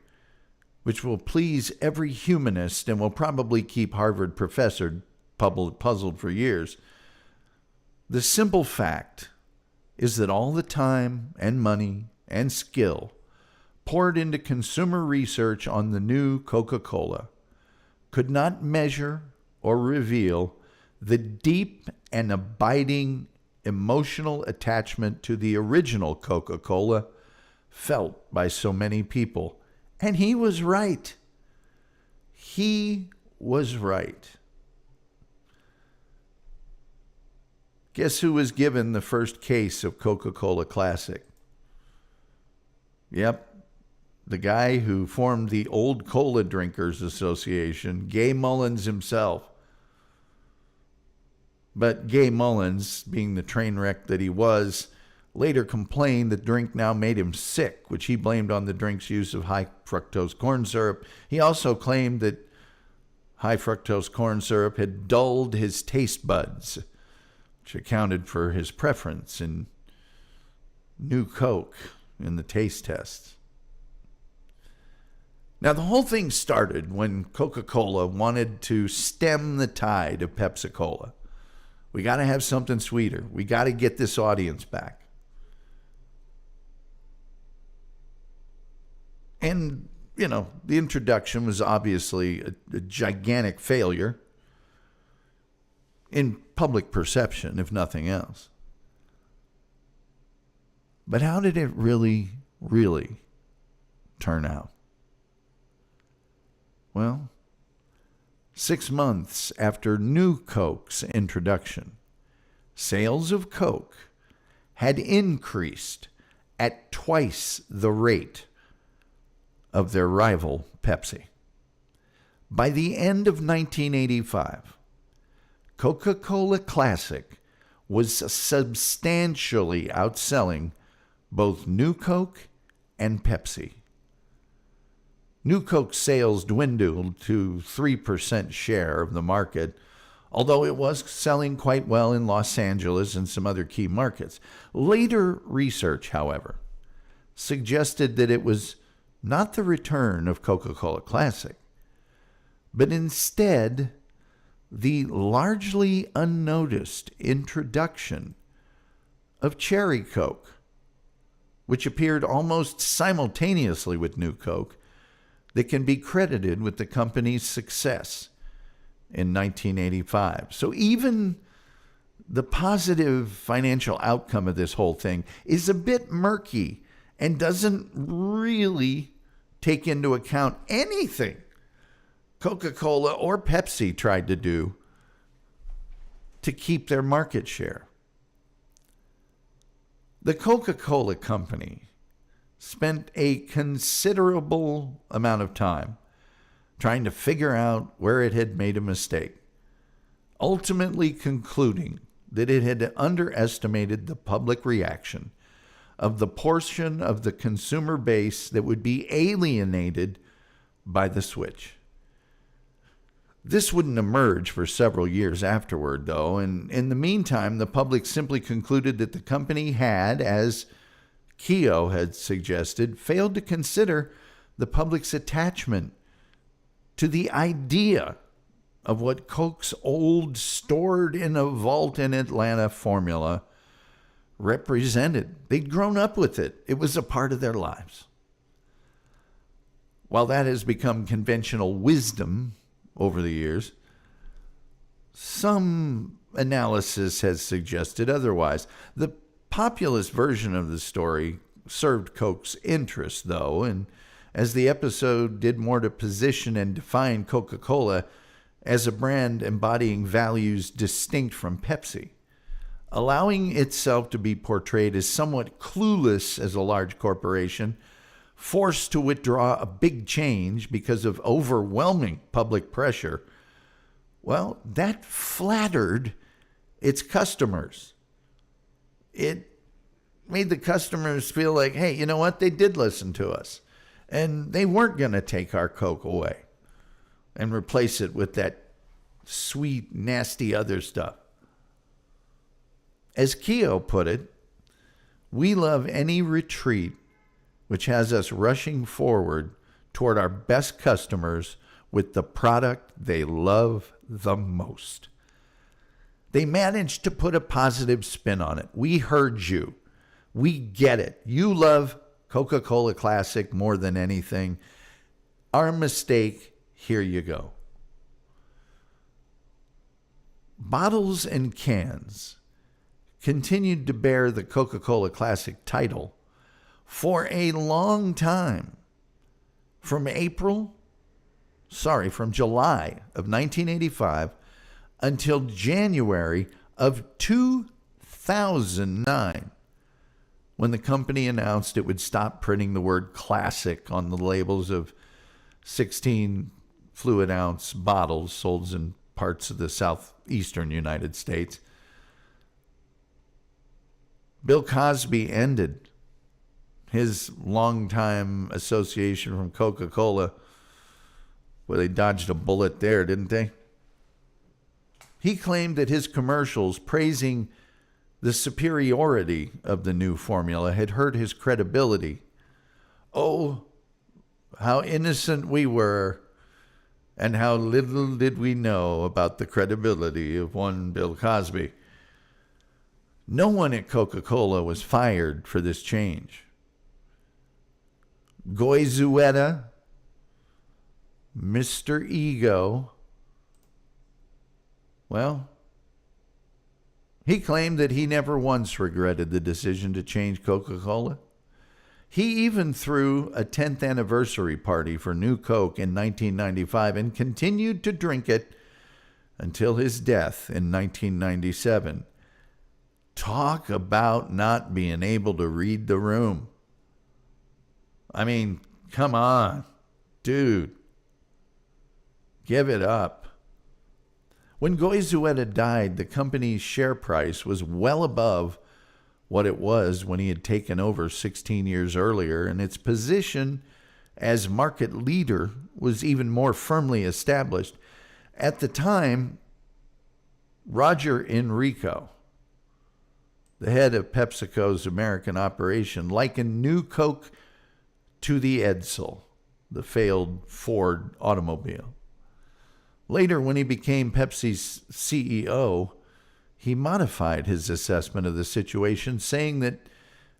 which will please every humanist and will probably keep Harvard professor puzzled for years. The simple fact is that all the time and money and skill poured into consumer research on the new Coca-Cola could not measure or reveal the deep and abiding emotional attachment to the original Coca-Cola felt by so many people." And he was right. He was right. Guess who was given the first case of Coca-Cola Classic? Yep, the guy who formed the Old Cola Drinkers Association, Gay Mullins himself. But Gay Mullins, being the train wreck that he was, later complained the drink now made him sick, which he blamed on the drink's use of high fructose corn syrup. He also claimed that high fructose corn syrup had dulled his taste buds, which accounted for his preference in New Coke in the taste tests. Now, the whole thing started when Coca-Cola wanted to stem the tide of Pepsi-Cola. We got to have something sweeter. We got to get this audience back. And, you know, the introduction was obviously a gigantic failure in public perception, if nothing else. But how did it really turn out? Well, 6 months after New Coke's introduction, sales of Coke had increased at twice the rate of their rival Pepsi. By the end of 1985, Coca-Cola Classic was substantially outselling both New Coke and Pepsi. New Coke sales dwindled to 3% share of the market, although it was selling quite well in Los Angeles and some other key markets. Later research, however, suggested that it was not the return of Coca-Cola Classic, but instead the largely unnoticed introduction of Cherry Coke, which appeared almost simultaneously with New Coke, that can be credited with the company's success in 1985. So even the positive financial outcome of this whole thing is a bit murky and doesn't really take into account anything Coca-Cola or Pepsi tried to do to keep their market share. The Coca-Cola Company spent a considerable amount of time trying to figure out where it had made a mistake, ultimately concluding that it had underestimated the public reaction of the portion of the consumer base that would be alienated by the switch. This wouldn't emerge for several years afterward, though, and in the meantime, the public simply concluded that the company had, as Keogh had suggested, failed to consider the public's attachment to the idea of what Coke's old, stored in a vault in Atlanta formula represented. They'd grown up with it. It was a part of their lives. While that has become conventional wisdom over the years, some analysis has suggested otherwise. The populist version of the story served Coke's interest, though, and as the episode did more to position and define Coca-Cola as a brand embodying values distinct from Pepsi, allowing itself to be portrayed as somewhat clueless as a large corporation, forced to withdraw a big change because of overwhelming public pressure, well, that flattered its customers. It made the customers feel like, hey, you know what? They did listen to us. And they weren't going to take our Coke away and replace it with that sweet, nasty other stuff. As Keogh put it, we love any retreat which has us rushing forward toward our best customers with the product they love the most. They managed to put a positive spin on it. We heard you. We get it. You love Coca-Cola Classic more than anything. Our mistake, here you go. Bottles and cans continued to bear the Coca-Cola Classic title for a long time. From July of 1985 until January of 2009, when the company announced it would stop printing the word classic on the labels of 16 fluid ounce bottles sold in parts of the southeastern United States. Bill Cosby ended his longtime association from Coca-Cola. Well, they dodged a bullet there, didn't they? He claimed that his commercials praising the superiority of the new formula had hurt his credibility. Oh, how innocent we were, and how little did we know about the credibility of one Bill Cosby. No one at Coca-Cola was fired for this change. Goizueta, Mr. Ego, well, he claimed that he never once regretted the decision to change Coca-Cola. He even threw a 10th anniversary party for New Coke in 1995 and continued to drink it until his death in 1997. Talk about not being able to read the room. I mean, come on, dude. Give it up. When Goizueta died, the company's share price was well above what it was when he had taken over 16 years earlier, and its position as market leader was even more firmly established. At the time, Roger Enrico, the head of PepsiCo's American operation, likened New Coke to the Edsel, the failed Ford automobile. Later, when he became Pepsi's CEO, he modified his assessment of the situation, saying that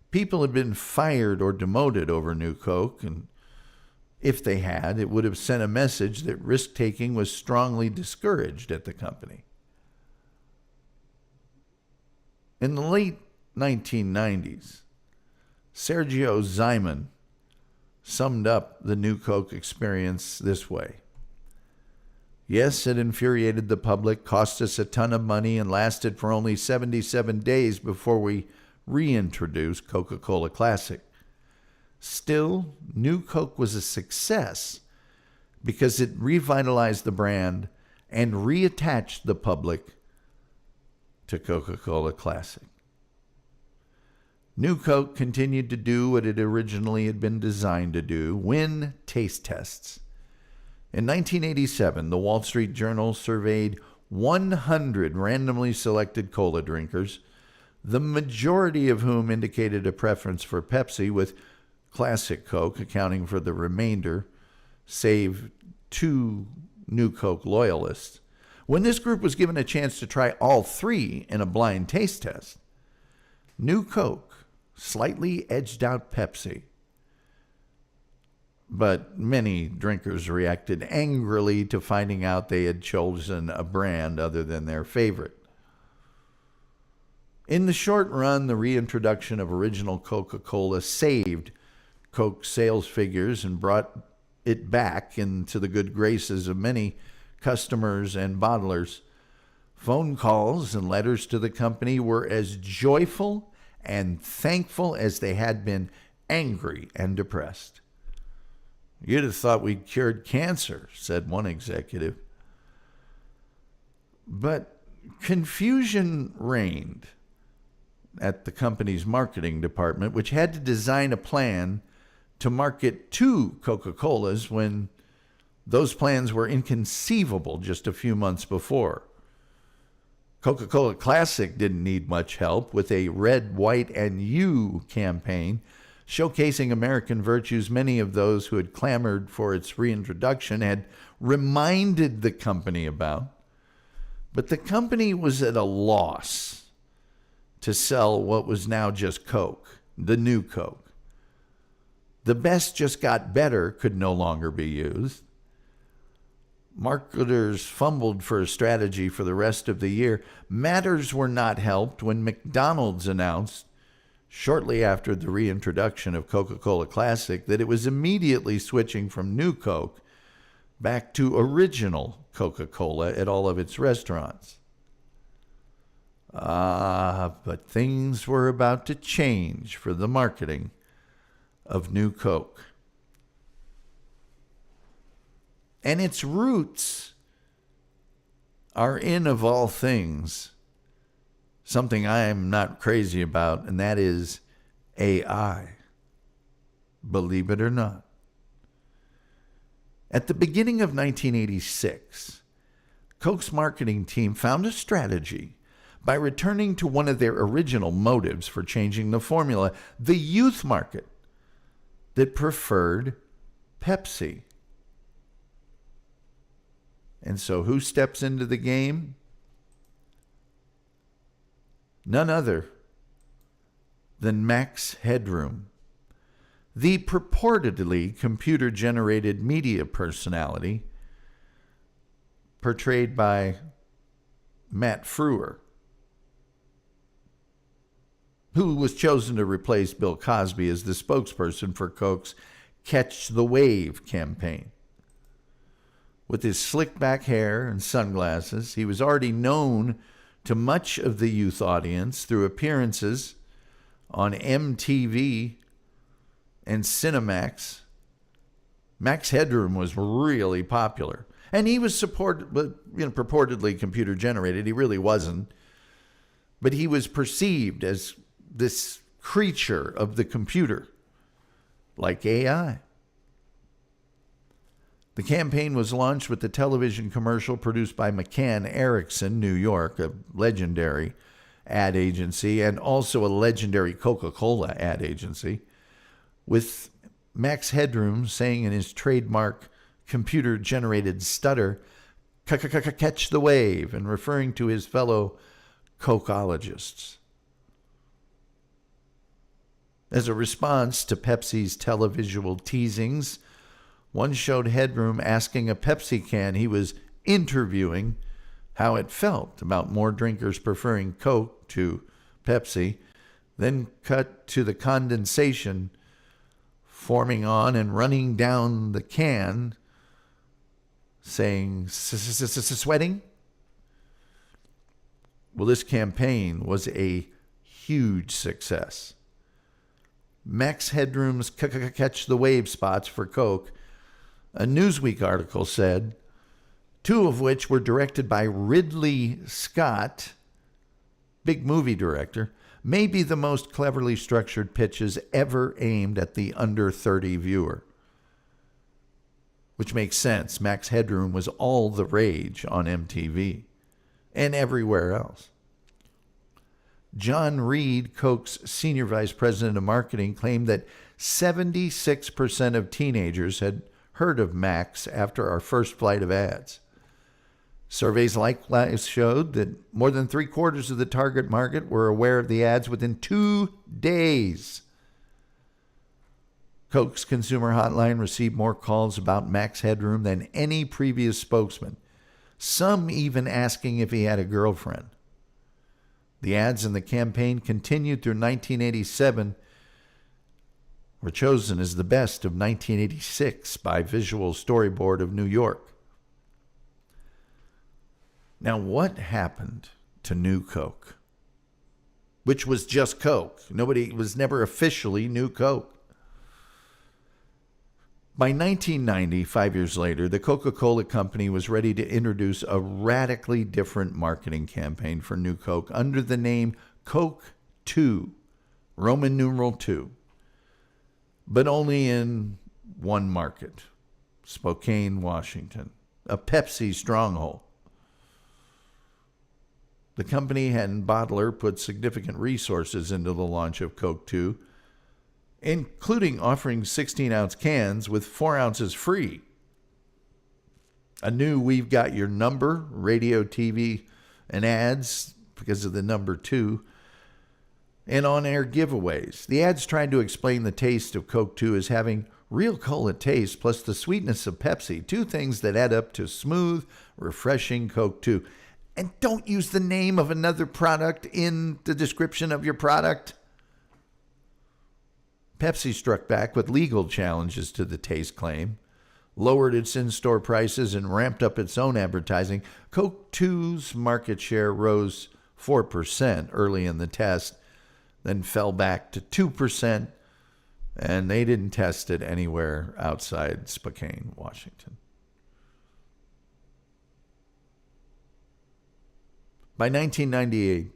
people had been fired or demoted over New Coke, and if they had, it would have sent a message that risk-taking was strongly discouraged at the company. In the late 1990s, Sergio Zyman summed up the New Coke experience this way. Yes, it infuriated the public, cost us a ton of money, and lasted for only 77 days before we reintroduced Coca-Cola Classic. Still, New Coke was a success because it revitalized the brand and reattached the public to Coca-Cola Classic. New Coke continued to do what it originally had been designed to do, win taste tests. In 1987, the Wall Street Journal surveyed 100 randomly selected cola drinkers, the majority of whom indicated a preference for Pepsi, with Classic Coke accounting for the remainder, save 2 New Coke loyalists. When this group was given a chance to try all 3 in a blind taste test, New Coke slightly edged out Pepsi. But many drinkers reacted angrily to finding out they had chosen a brand other than their favorite. In the short run, the reintroduction of original Coca-Cola saved Coke's sales figures and brought it back into the good graces of many customers and bottlers. Phone calls and letters to the company were as joyful and thankful as they had been angry and depressed. You'd have thought we'd cured cancer, said one executive. But confusion reigned at the company's marketing department, which had to design a plan to market 2 Coca-Colas when those plans were inconceivable just a few months before. Coca-Cola Classic didn't need much help with a red, white, and you campaign showcasing American virtues many of those who had clamored for its reintroduction had reminded the company about. But the company was at a loss to sell what was now just Coke, the New Coke. The best just got better could no longer be used. Marketers fumbled for a strategy for the rest of the year. Matters were not helped when McDonald's announced, shortly after the reintroduction of Coca-Cola Classic, that it was immediately switching from New Coke back to original Coca-Cola at all of its restaurants. But things were about to change for the marketing of New Coke. And its roots are in, of all things, something I am not crazy about, and that is AI. Believe it or not. At the beginning of 1986, Coke's marketing team found a strategy by returning to one of their original motives for changing the formula, the youth market that preferred Pepsi. And so who steps into the game? None other than Max Headroom, the purportedly computer-generated media personality portrayed by Matt Frewer. who was chosen to replace Bill Cosby as the spokesperson for Coke's Catch the Wave campaign. With his slick back hair and sunglasses, he was already known to much of the youth audience through appearances on MTV and Cinemax. Max Headroom was really popular. And he was purportedly computer generated. He really wasn't. But he was perceived as this creature of the computer, like AI. The campaign was launched with the television commercial produced by McCann Erickson, New York, a legendary ad agency, and also a legendary Coca-Cola ad agency, with Max Headroom saying in his trademark computer-generated stutter, "Catch the wave," and referring to his fellow Cokeologists. As a response to Pepsi's televisual teasings, one showed Headroom asking a Pepsi can he was interviewing how it felt about more drinkers preferring Coke to Pepsi, then cut to the condensation forming on and running down the can, saying, "Sweating?" Well, this campaign was a huge success. Max Headroom's Catch the Wave spots for Coke, a Newsweek article said, 2 of which were directed by Ridley Scott, big movie director, may be the most cleverly structured pitches ever aimed at the under 30 viewer. Which makes sense. Max Headroom was all the rage on MTV and everywhere else. John Reed, Coke's senior vice president of marketing, claimed that 76% of teenagers had heard of Max after our first flight of ads. Surveys likewise showed that more than 3/4 of the target market were aware of the ads within 2 days. Coke's consumer hotline received more calls about Max Headroom than any previous spokesman, some even asking if he had a girlfriend. The ads in the campaign continued through 1987, were chosen as the best of 1986 by Visual Storyboard of New York. Now, what happened to New Coke? Which was just Coke. It was never officially New Coke. By 1990, 5 years later, the Coca-Cola Company was ready to introduce a radically different marketing campaign for New Coke under the name Coke 2, Roman numeral 2, but only in one market, Spokane, Washington, a Pepsi stronghold. The company and bottler put significant resources into the launch of Coke 2, including offering 16-ounce cans with 4 ounces free. A new "We've Got Your Number" radio, TV, and ads because of the number 2, and on-air giveaways. The ads tried to explain the taste of Coke 2 as having real cola taste plus the sweetness of Pepsi, 2 things that add up to smooth, refreshing Coke 2. And don't use the name of another product in the description of your product. Pepsi struck back with legal challenges to the taste claim, lowered its in-store prices, and ramped up its own advertising. Coke 2's market share rose 4% early in the test, then fell back to 2%, and they didn't test it anywhere outside Spokane, Washington. By 1998,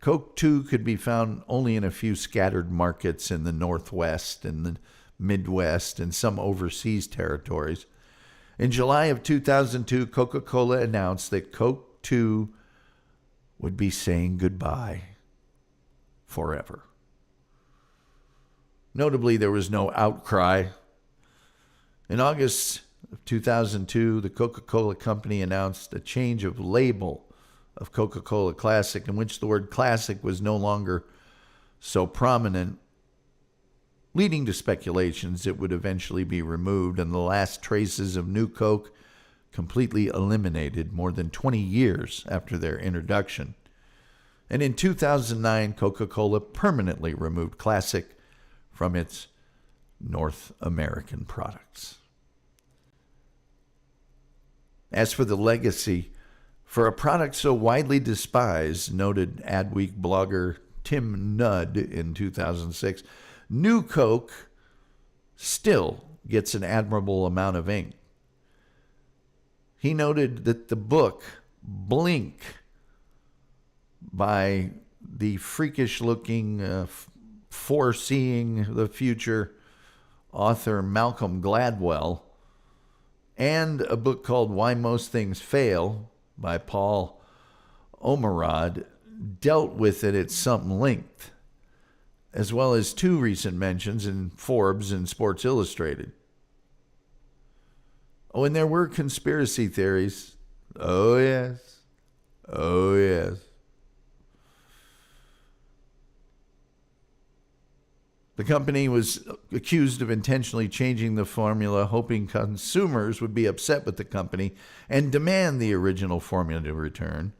Coke 2 could be found only in a few scattered markets in the Northwest and the Midwest and some overseas territories. In July of 2002, Coca-Cola announced that Coke 2 would be saying goodbye forever. Notably, there was no outcry. In August of 2002, the Coca-Cola Company announced a change of label of Coca-Cola Classic, in which the word classic was no longer so prominent, leading to speculations it would eventually be removed and the last traces of New Coke completely eliminated more than 20 years after their introduction. And in 2009, Coca-Cola permanently removed Classic from its North American products. As for the legacy, for a product so widely despised, noted Adweek blogger Tim Nudd in 2006, New Coke still gets an admirable amount of ink. He noted that the book Blink by the freakish-looking, foreseeing the future author Malcolm Gladwell, and a book called Why Most Things Fail by Paul Omerod dealt with it at some length, as well as two recent mentions in Forbes and Sports Illustrated. Oh, and there were conspiracy theories. Oh, yes. Oh, yes. The company was accused of intentionally changing the formula, hoping consumers would be upset with the company and demand the original formula to return,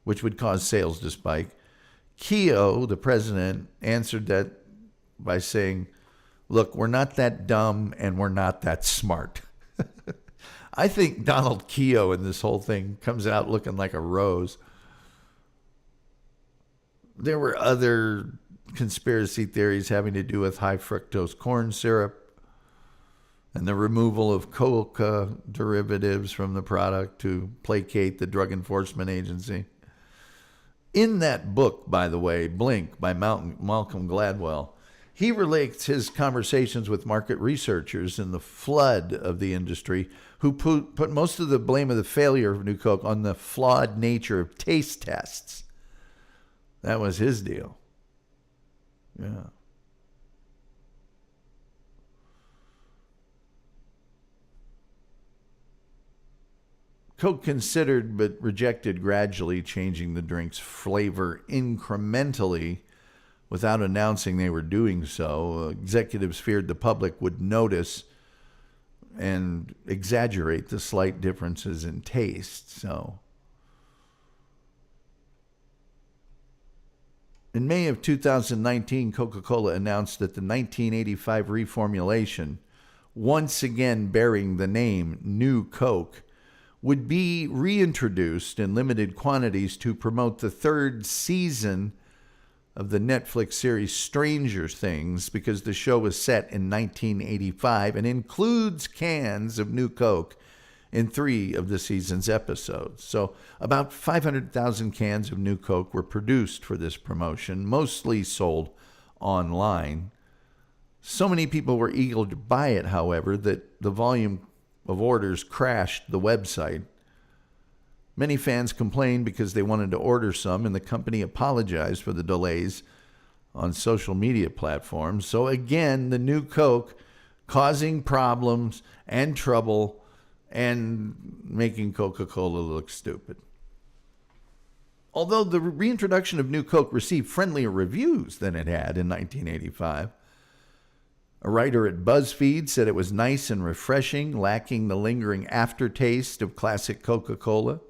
which would cause sales to spike. Keogh, the president, answered that by saying, "Look, we're not that dumb and we're not that smart." I think Donald Keogh in this whole thing comes out looking like a rose. There were other conspiracy theories having to do with high fructose corn syrup and the removal of coca derivatives from the product to placate the Drug Enforcement Agency. In that book, by the way, Blink by Malcolm Gladwell, he relates his conversations with market researchers in the flood of the industry who put most of the blame of the failure of New Coke on the flawed nature of taste tests. That was his deal. Yeah. Coke considered but rejected gradually changing the drink's flavor incrementally without announcing they were doing so. Executives feared the public would notice and exaggerate the slight differences in taste. So, in May of 2019, Coca-Cola announced that the 1985 reformulation, once again bearing the name New Coke, would be reintroduced in limited quantities to promote the third season of the Netflix series Stranger Things, because the show was set in 1985 and includes cans of New Coke in 3 of the season's episodes. So about 500,000 cans of New Coke were produced for this promotion, mostly sold online. So many people were eager to buy it, however, that the volume of orders crashed the website. Many fans complained because they wanted to order some, and the company apologized for the delays on social media platforms. So again, the New Coke causing problems and trouble and making Coca-Cola look stupid. Although the reintroduction of New Coke received friendlier reviews than it had in 1985, a writer at BuzzFeed said it was nice and refreshing, lacking the lingering aftertaste of classic Coca-Cola.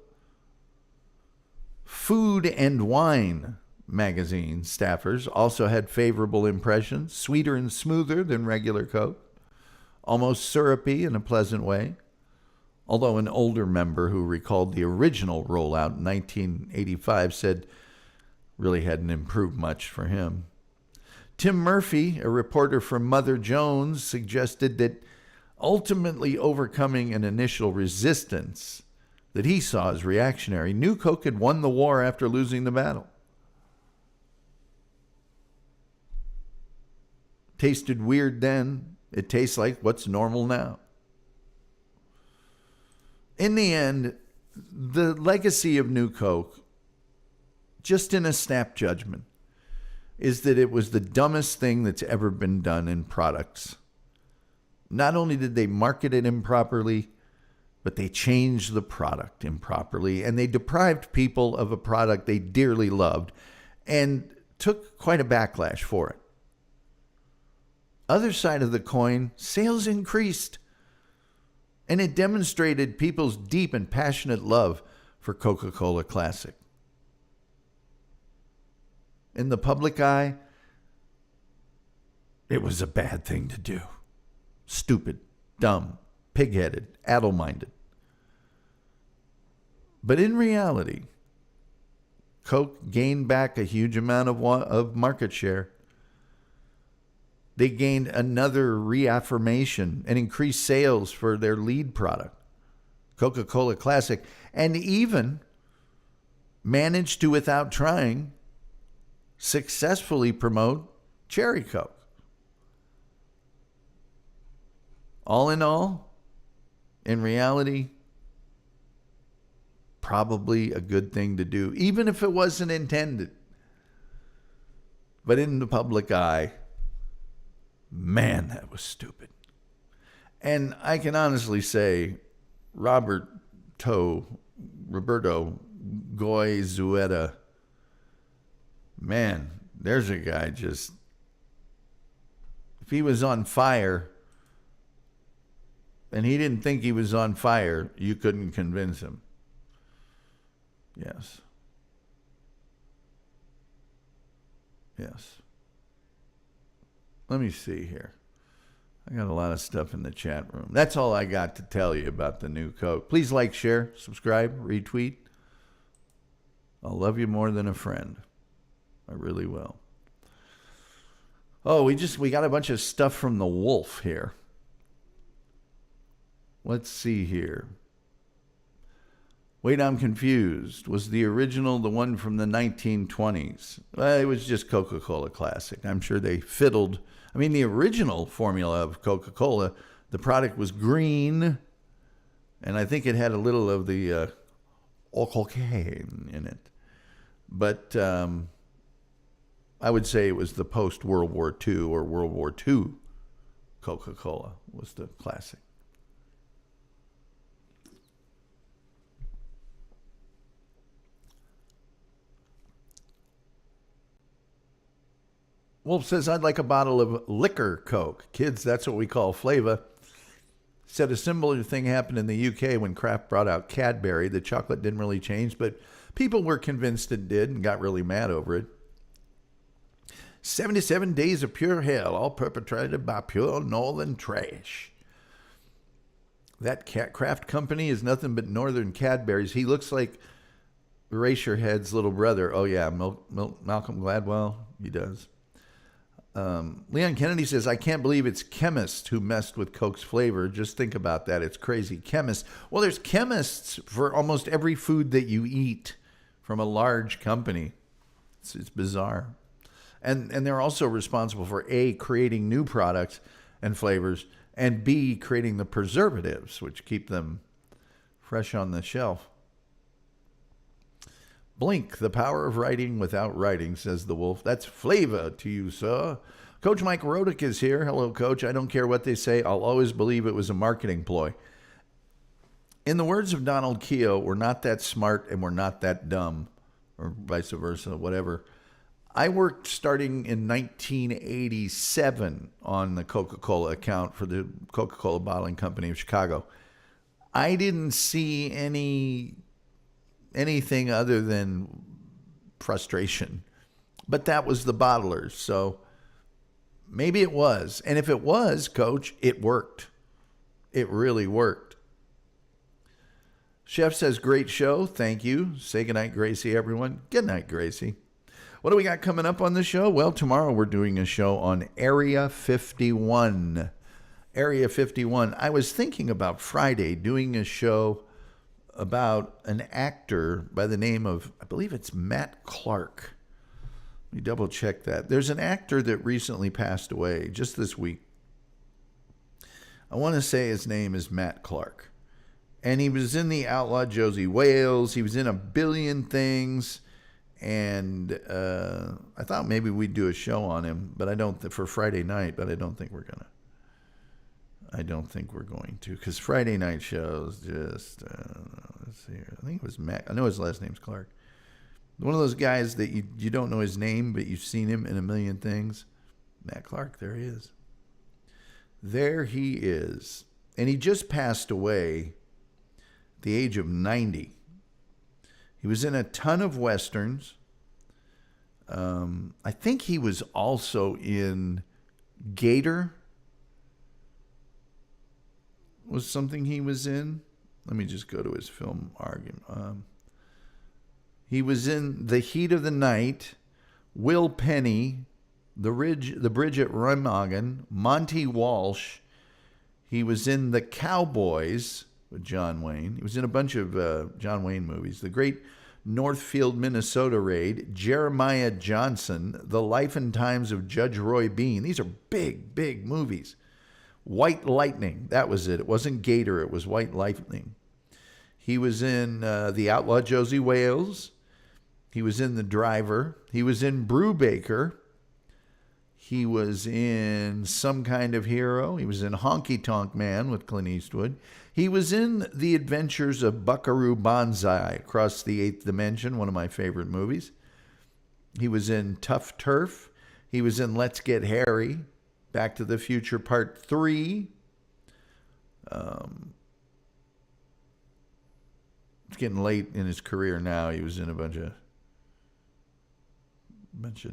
Food and Wine magazine staffers also had favorable impressions, sweeter and smoother than regular Coke, almost syrupy in a pleasant way. Although an older member who recalled the original rollout in 1985 said really hadn't improved much for him. Tim Murphy, a reporter from Mother Jones, suggested that ultimately overcoming an initial resistance that he saw as reactionary, New Coke had won the war after losing the battle. Tasted weird then. It tastes like what's normal now. In the end, the legacy of New Coke, just in a snap judgment, is that it was the dumbest thing that's ever been done in products. Not only did they market it improperly, but they changed the product improperly, and they deprived people of a product they dearly loved and took quite a backlash for it. Other side of the coin, sales increased, and it demonstrated people's deep and passionate love for Coca-Cola Classic. in the public eye, it was a bad thing to do. Stupid, dumb, pig-headed, addle-minded. But in reality, Coke gained back a huge amount of market share. They gained another reaffirmation and increased sales for their lead product, Coca-Cola Classic, and even managed to, without trying, successfully promote Cherry Coke. All in all, in reality, probably a good thing to do, even if it wasn't intended. But in the public eye, man, that was stupid. And I can honestly say, Roberto Goizueta, man, there's a guy just, if he was on fire and he didn't think he was on fire, you couldn't convince him. Yes. Yes. Let me see here. I got a lot of stuff in the chat room. That's all I got to tell you about the new Coke. Please like, share, subscribe, retweet. I'll love you more than a friend. I really will. Oh, we got a bunch of stuff from the Wolf here. Let's see here. Wait, I'm confused. Was the original the one from the 1920s? It was just Coca-Cola Classic. I'm sure they fiddled. I mean, the original formula of Coca-Cola, the product was green, and I think it had a little of the cocaine in it. But I would say it was the post-World War II or World War II Coca-Cola was the classic. Wolf says, I'd like a bottle of liquor Coke. Kids, that's what we call Flava. Said a similar thing happened in the UK when Kraft brought out Cadbury. The chocolate didn't really change, but people were convinced it did and got really mad over it. 77 days of pure hell, all perpetrated by pure northern trash. That Kraft company is nothing but northern Cadburys. He looks like Eraserhead's little brother. Oh, yeah, Malcolm Gladwell. He does. Leon Kennedy says, I can't believe it's chemists who messed with Coke's flavor. Just think about that. It's crazy. Chemists. Well, there's chemists for almost every food that you eat from a large company. It's bizarre. And they're also responsible for A, creating new products and flavors, and B, creating the preservatives, which keep them fresh on the shelf. Blink, the power of writing without writing, says the Wolf. That's flavor to you, sir. Coach Mike Rodick is here. Hello, Coach. I don't care what they say. I'll always believe it was a marketing ploy. In the words of Donald Keogh, we're not that smart and we're not that dumb, or vice versa, whatever. I worked starting in 1987 on the Coca-Cola account for the Coca-Cola Bottling Company of Chicago. I didn't see anything other than frustration. But that was the bottlers, so maybe it was. And if it was, Coach, it worked. It really worked. Chef says, great show. Thank you. Say goodnight, Gracie, everyone. Good night, Gracie. What do we got coming up on the show? Well, tomorrow we're doing a show on Area 51. Area 51. I was thinking about Friday doing a show about an actor by the name of, I believe it's Matt Clark. Let me double check that. There's an actor that recently passed away just this week. I want to say his name is Matt Clark. And he was in the Outlaw Josie Wales. He was in a billion things. And I thought maybe we'd do a show on him, but I don't, for Friday night, but I don't think we're going to, because Friday night shows just, let's see here. I think it was Matt. I know his last name's Clark. One of those guys that you don't know his name, but you've seen him in a million things. Matt Clark, there he is. There he is. And he just passed away at the age of 90. He was in a ton of Westerns. I think he was also in Gator. Was something he was in? Let me just go to his film argument. He was in The Heat of the Night, Will Penny, The Bridge at Remagen, Monty Walsh. He was in The Cowboys with John Wayne. He was in a bunch of John Wayne movies. The Great Northfield, Minnesota Raid, Jeremiah Johnson, The Life and Times of Judge Roy Bean. These are big, big movies. White Lightning, that was it. It wasn't Gator, it was White Lightning. He was in The Outlaw Josie Wales. He was in The Driver. He was in Brubaker. He was in Some Kind of Hero. He was in Honky Tonk Man with Clint Eastwood. He was in The Adventures of Buckaroo Banzai, Across the Eighth Dimension, one of my favorite movies. He was in Tough Turf. He was in Let's Get Harry, Back to the Future Part 3. It's getting late in his career now. He was in a bunch of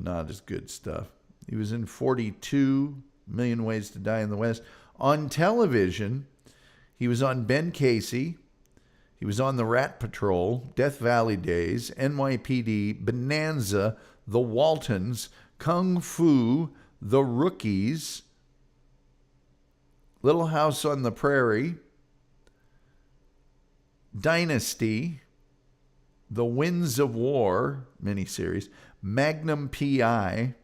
not as good stuff. He was in 42, Million Ways to Die in the West. On television, he was on Ben Casey. He was on The Rat Patrol, Death Valley Days, NYPD, Bonanza, The Waltons, Kung Fu, The Rookies, Little House on the Prairie, Dynasty, The Winds of War miniseries, Magnum P.I.,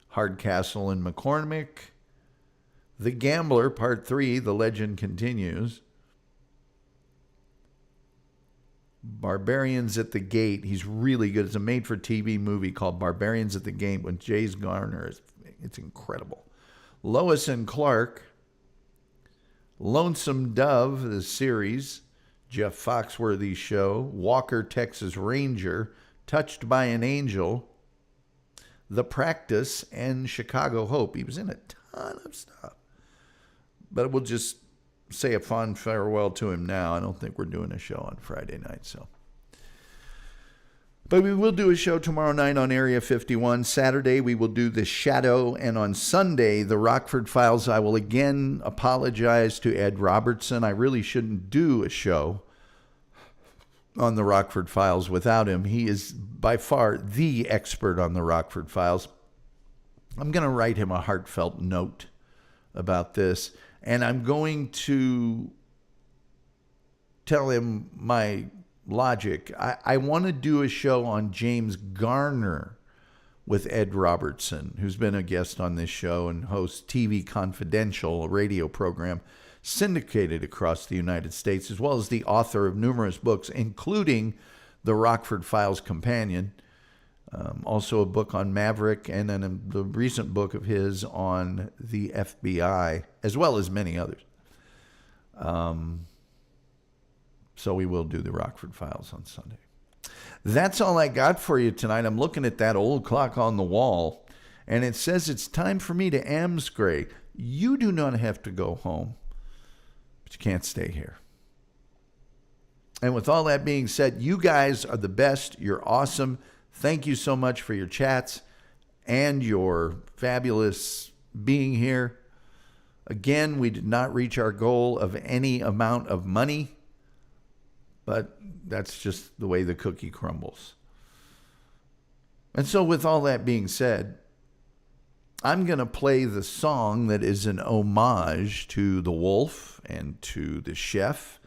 Hardcastle and McCormick, The Gambler, Part 3, The Legend Continues, Barbarians at the Gate. He's really good. It's a made-for-TV movie called Barbarians at the Gate with James Garner. It's incredible. Lois and Clark, Lonesome Dove, the series, Jeff Foxworthy Show, Walker, Texas Ranger, Touched by an Angel, The Practice, and Chicago Hope. He was in a ton of stuff. But we'll just say a fond farewell to him now. I don't think we're doing a show on Friday night, so. But we will do a show tomorrow night on Area 51. Saturday, we will do The Shadow. And on Sunday, The Rockford Files. I will again apologize to Ed Robertson. I really shouldn't do a show on The Rockford Files without him. He is by far the expert on The Rockford Files. I'm going to write him a heartfelt note about this. And I'm going to tell him my logic. I want to do a show on James Garner with Ed Robertson, who's been a guest on this show and hosts TV Confidential, a radio program syndicated across the United States, as well as the author of numerous books, including The Rockford Files Companion, also a book on Maverick, and then the recent book of his on the FBI, as well as many others. So we will do The Rockford Files on Sunday. That's all I got for you tonight. I'm looking at that old clock on the wall, and it says it's time for me to amscray. You do not have to go home, but you can't stay here. And with all that being said, you guys are the best. You're awesome. Thank you so much for your chats and your fabulous being here. Again, we did not reach our goal of any amount of money, but that's just the way the cookie crumbles. And so with all that being said, I'm going to play the song that is an homage to the Wolf and to the Chef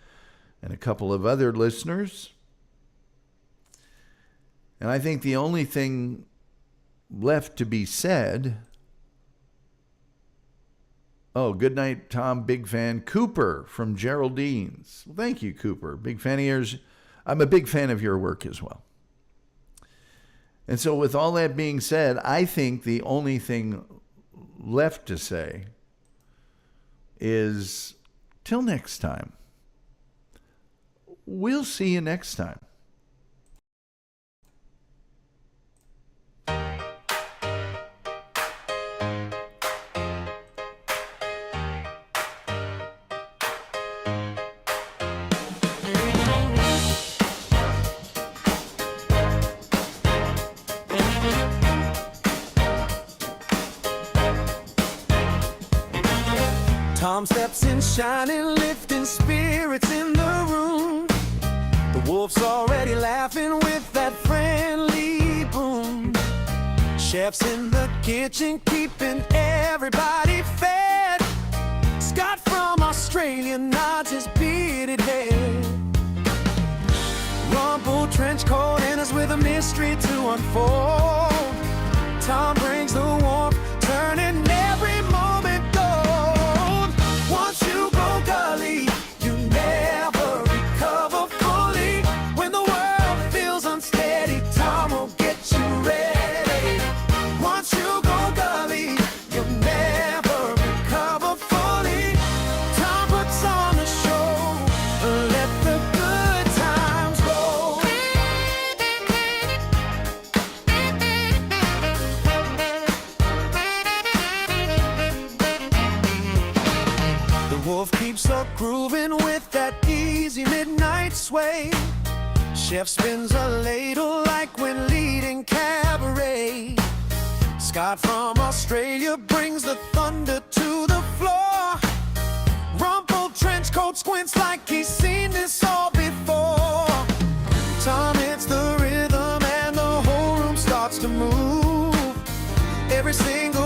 and a couple of other listeners. And I think the only thing left to be said... Oh, good night, Tom. Big fan. Cooper from Geraldine's. Well, thank you, Cooper. Big fan of yours. I'm a big fan of your work as well. And so with all that being said, I think the only thing left to say is till next time. We'll see you next time. Tom steps in shining, lifting spirits in the room. The wolf's already laughing with that friendly boom. Chef's in the kitchen, keeping everybody fed. Scott from Australia nods his bearded head. Rumpled trench coat enters with a mystery to unfold. Tom brings the warmth, turning every moment gold. Once you go gully, you never recover fully. When the world feels unsteady, Tom will get you ready. Once you go gully, you'll never recover fully. Tom puts on the show, let the good times roll. The wolf keeps up grooving with that easy midnight sway. Chef spins a ladle like when leading cabaret. Scott from Australia brings the thunder to the floor. Rumpled trench coat squints like he's seen this all before. Tom hits the rhythm and the whole room starts to move. Every single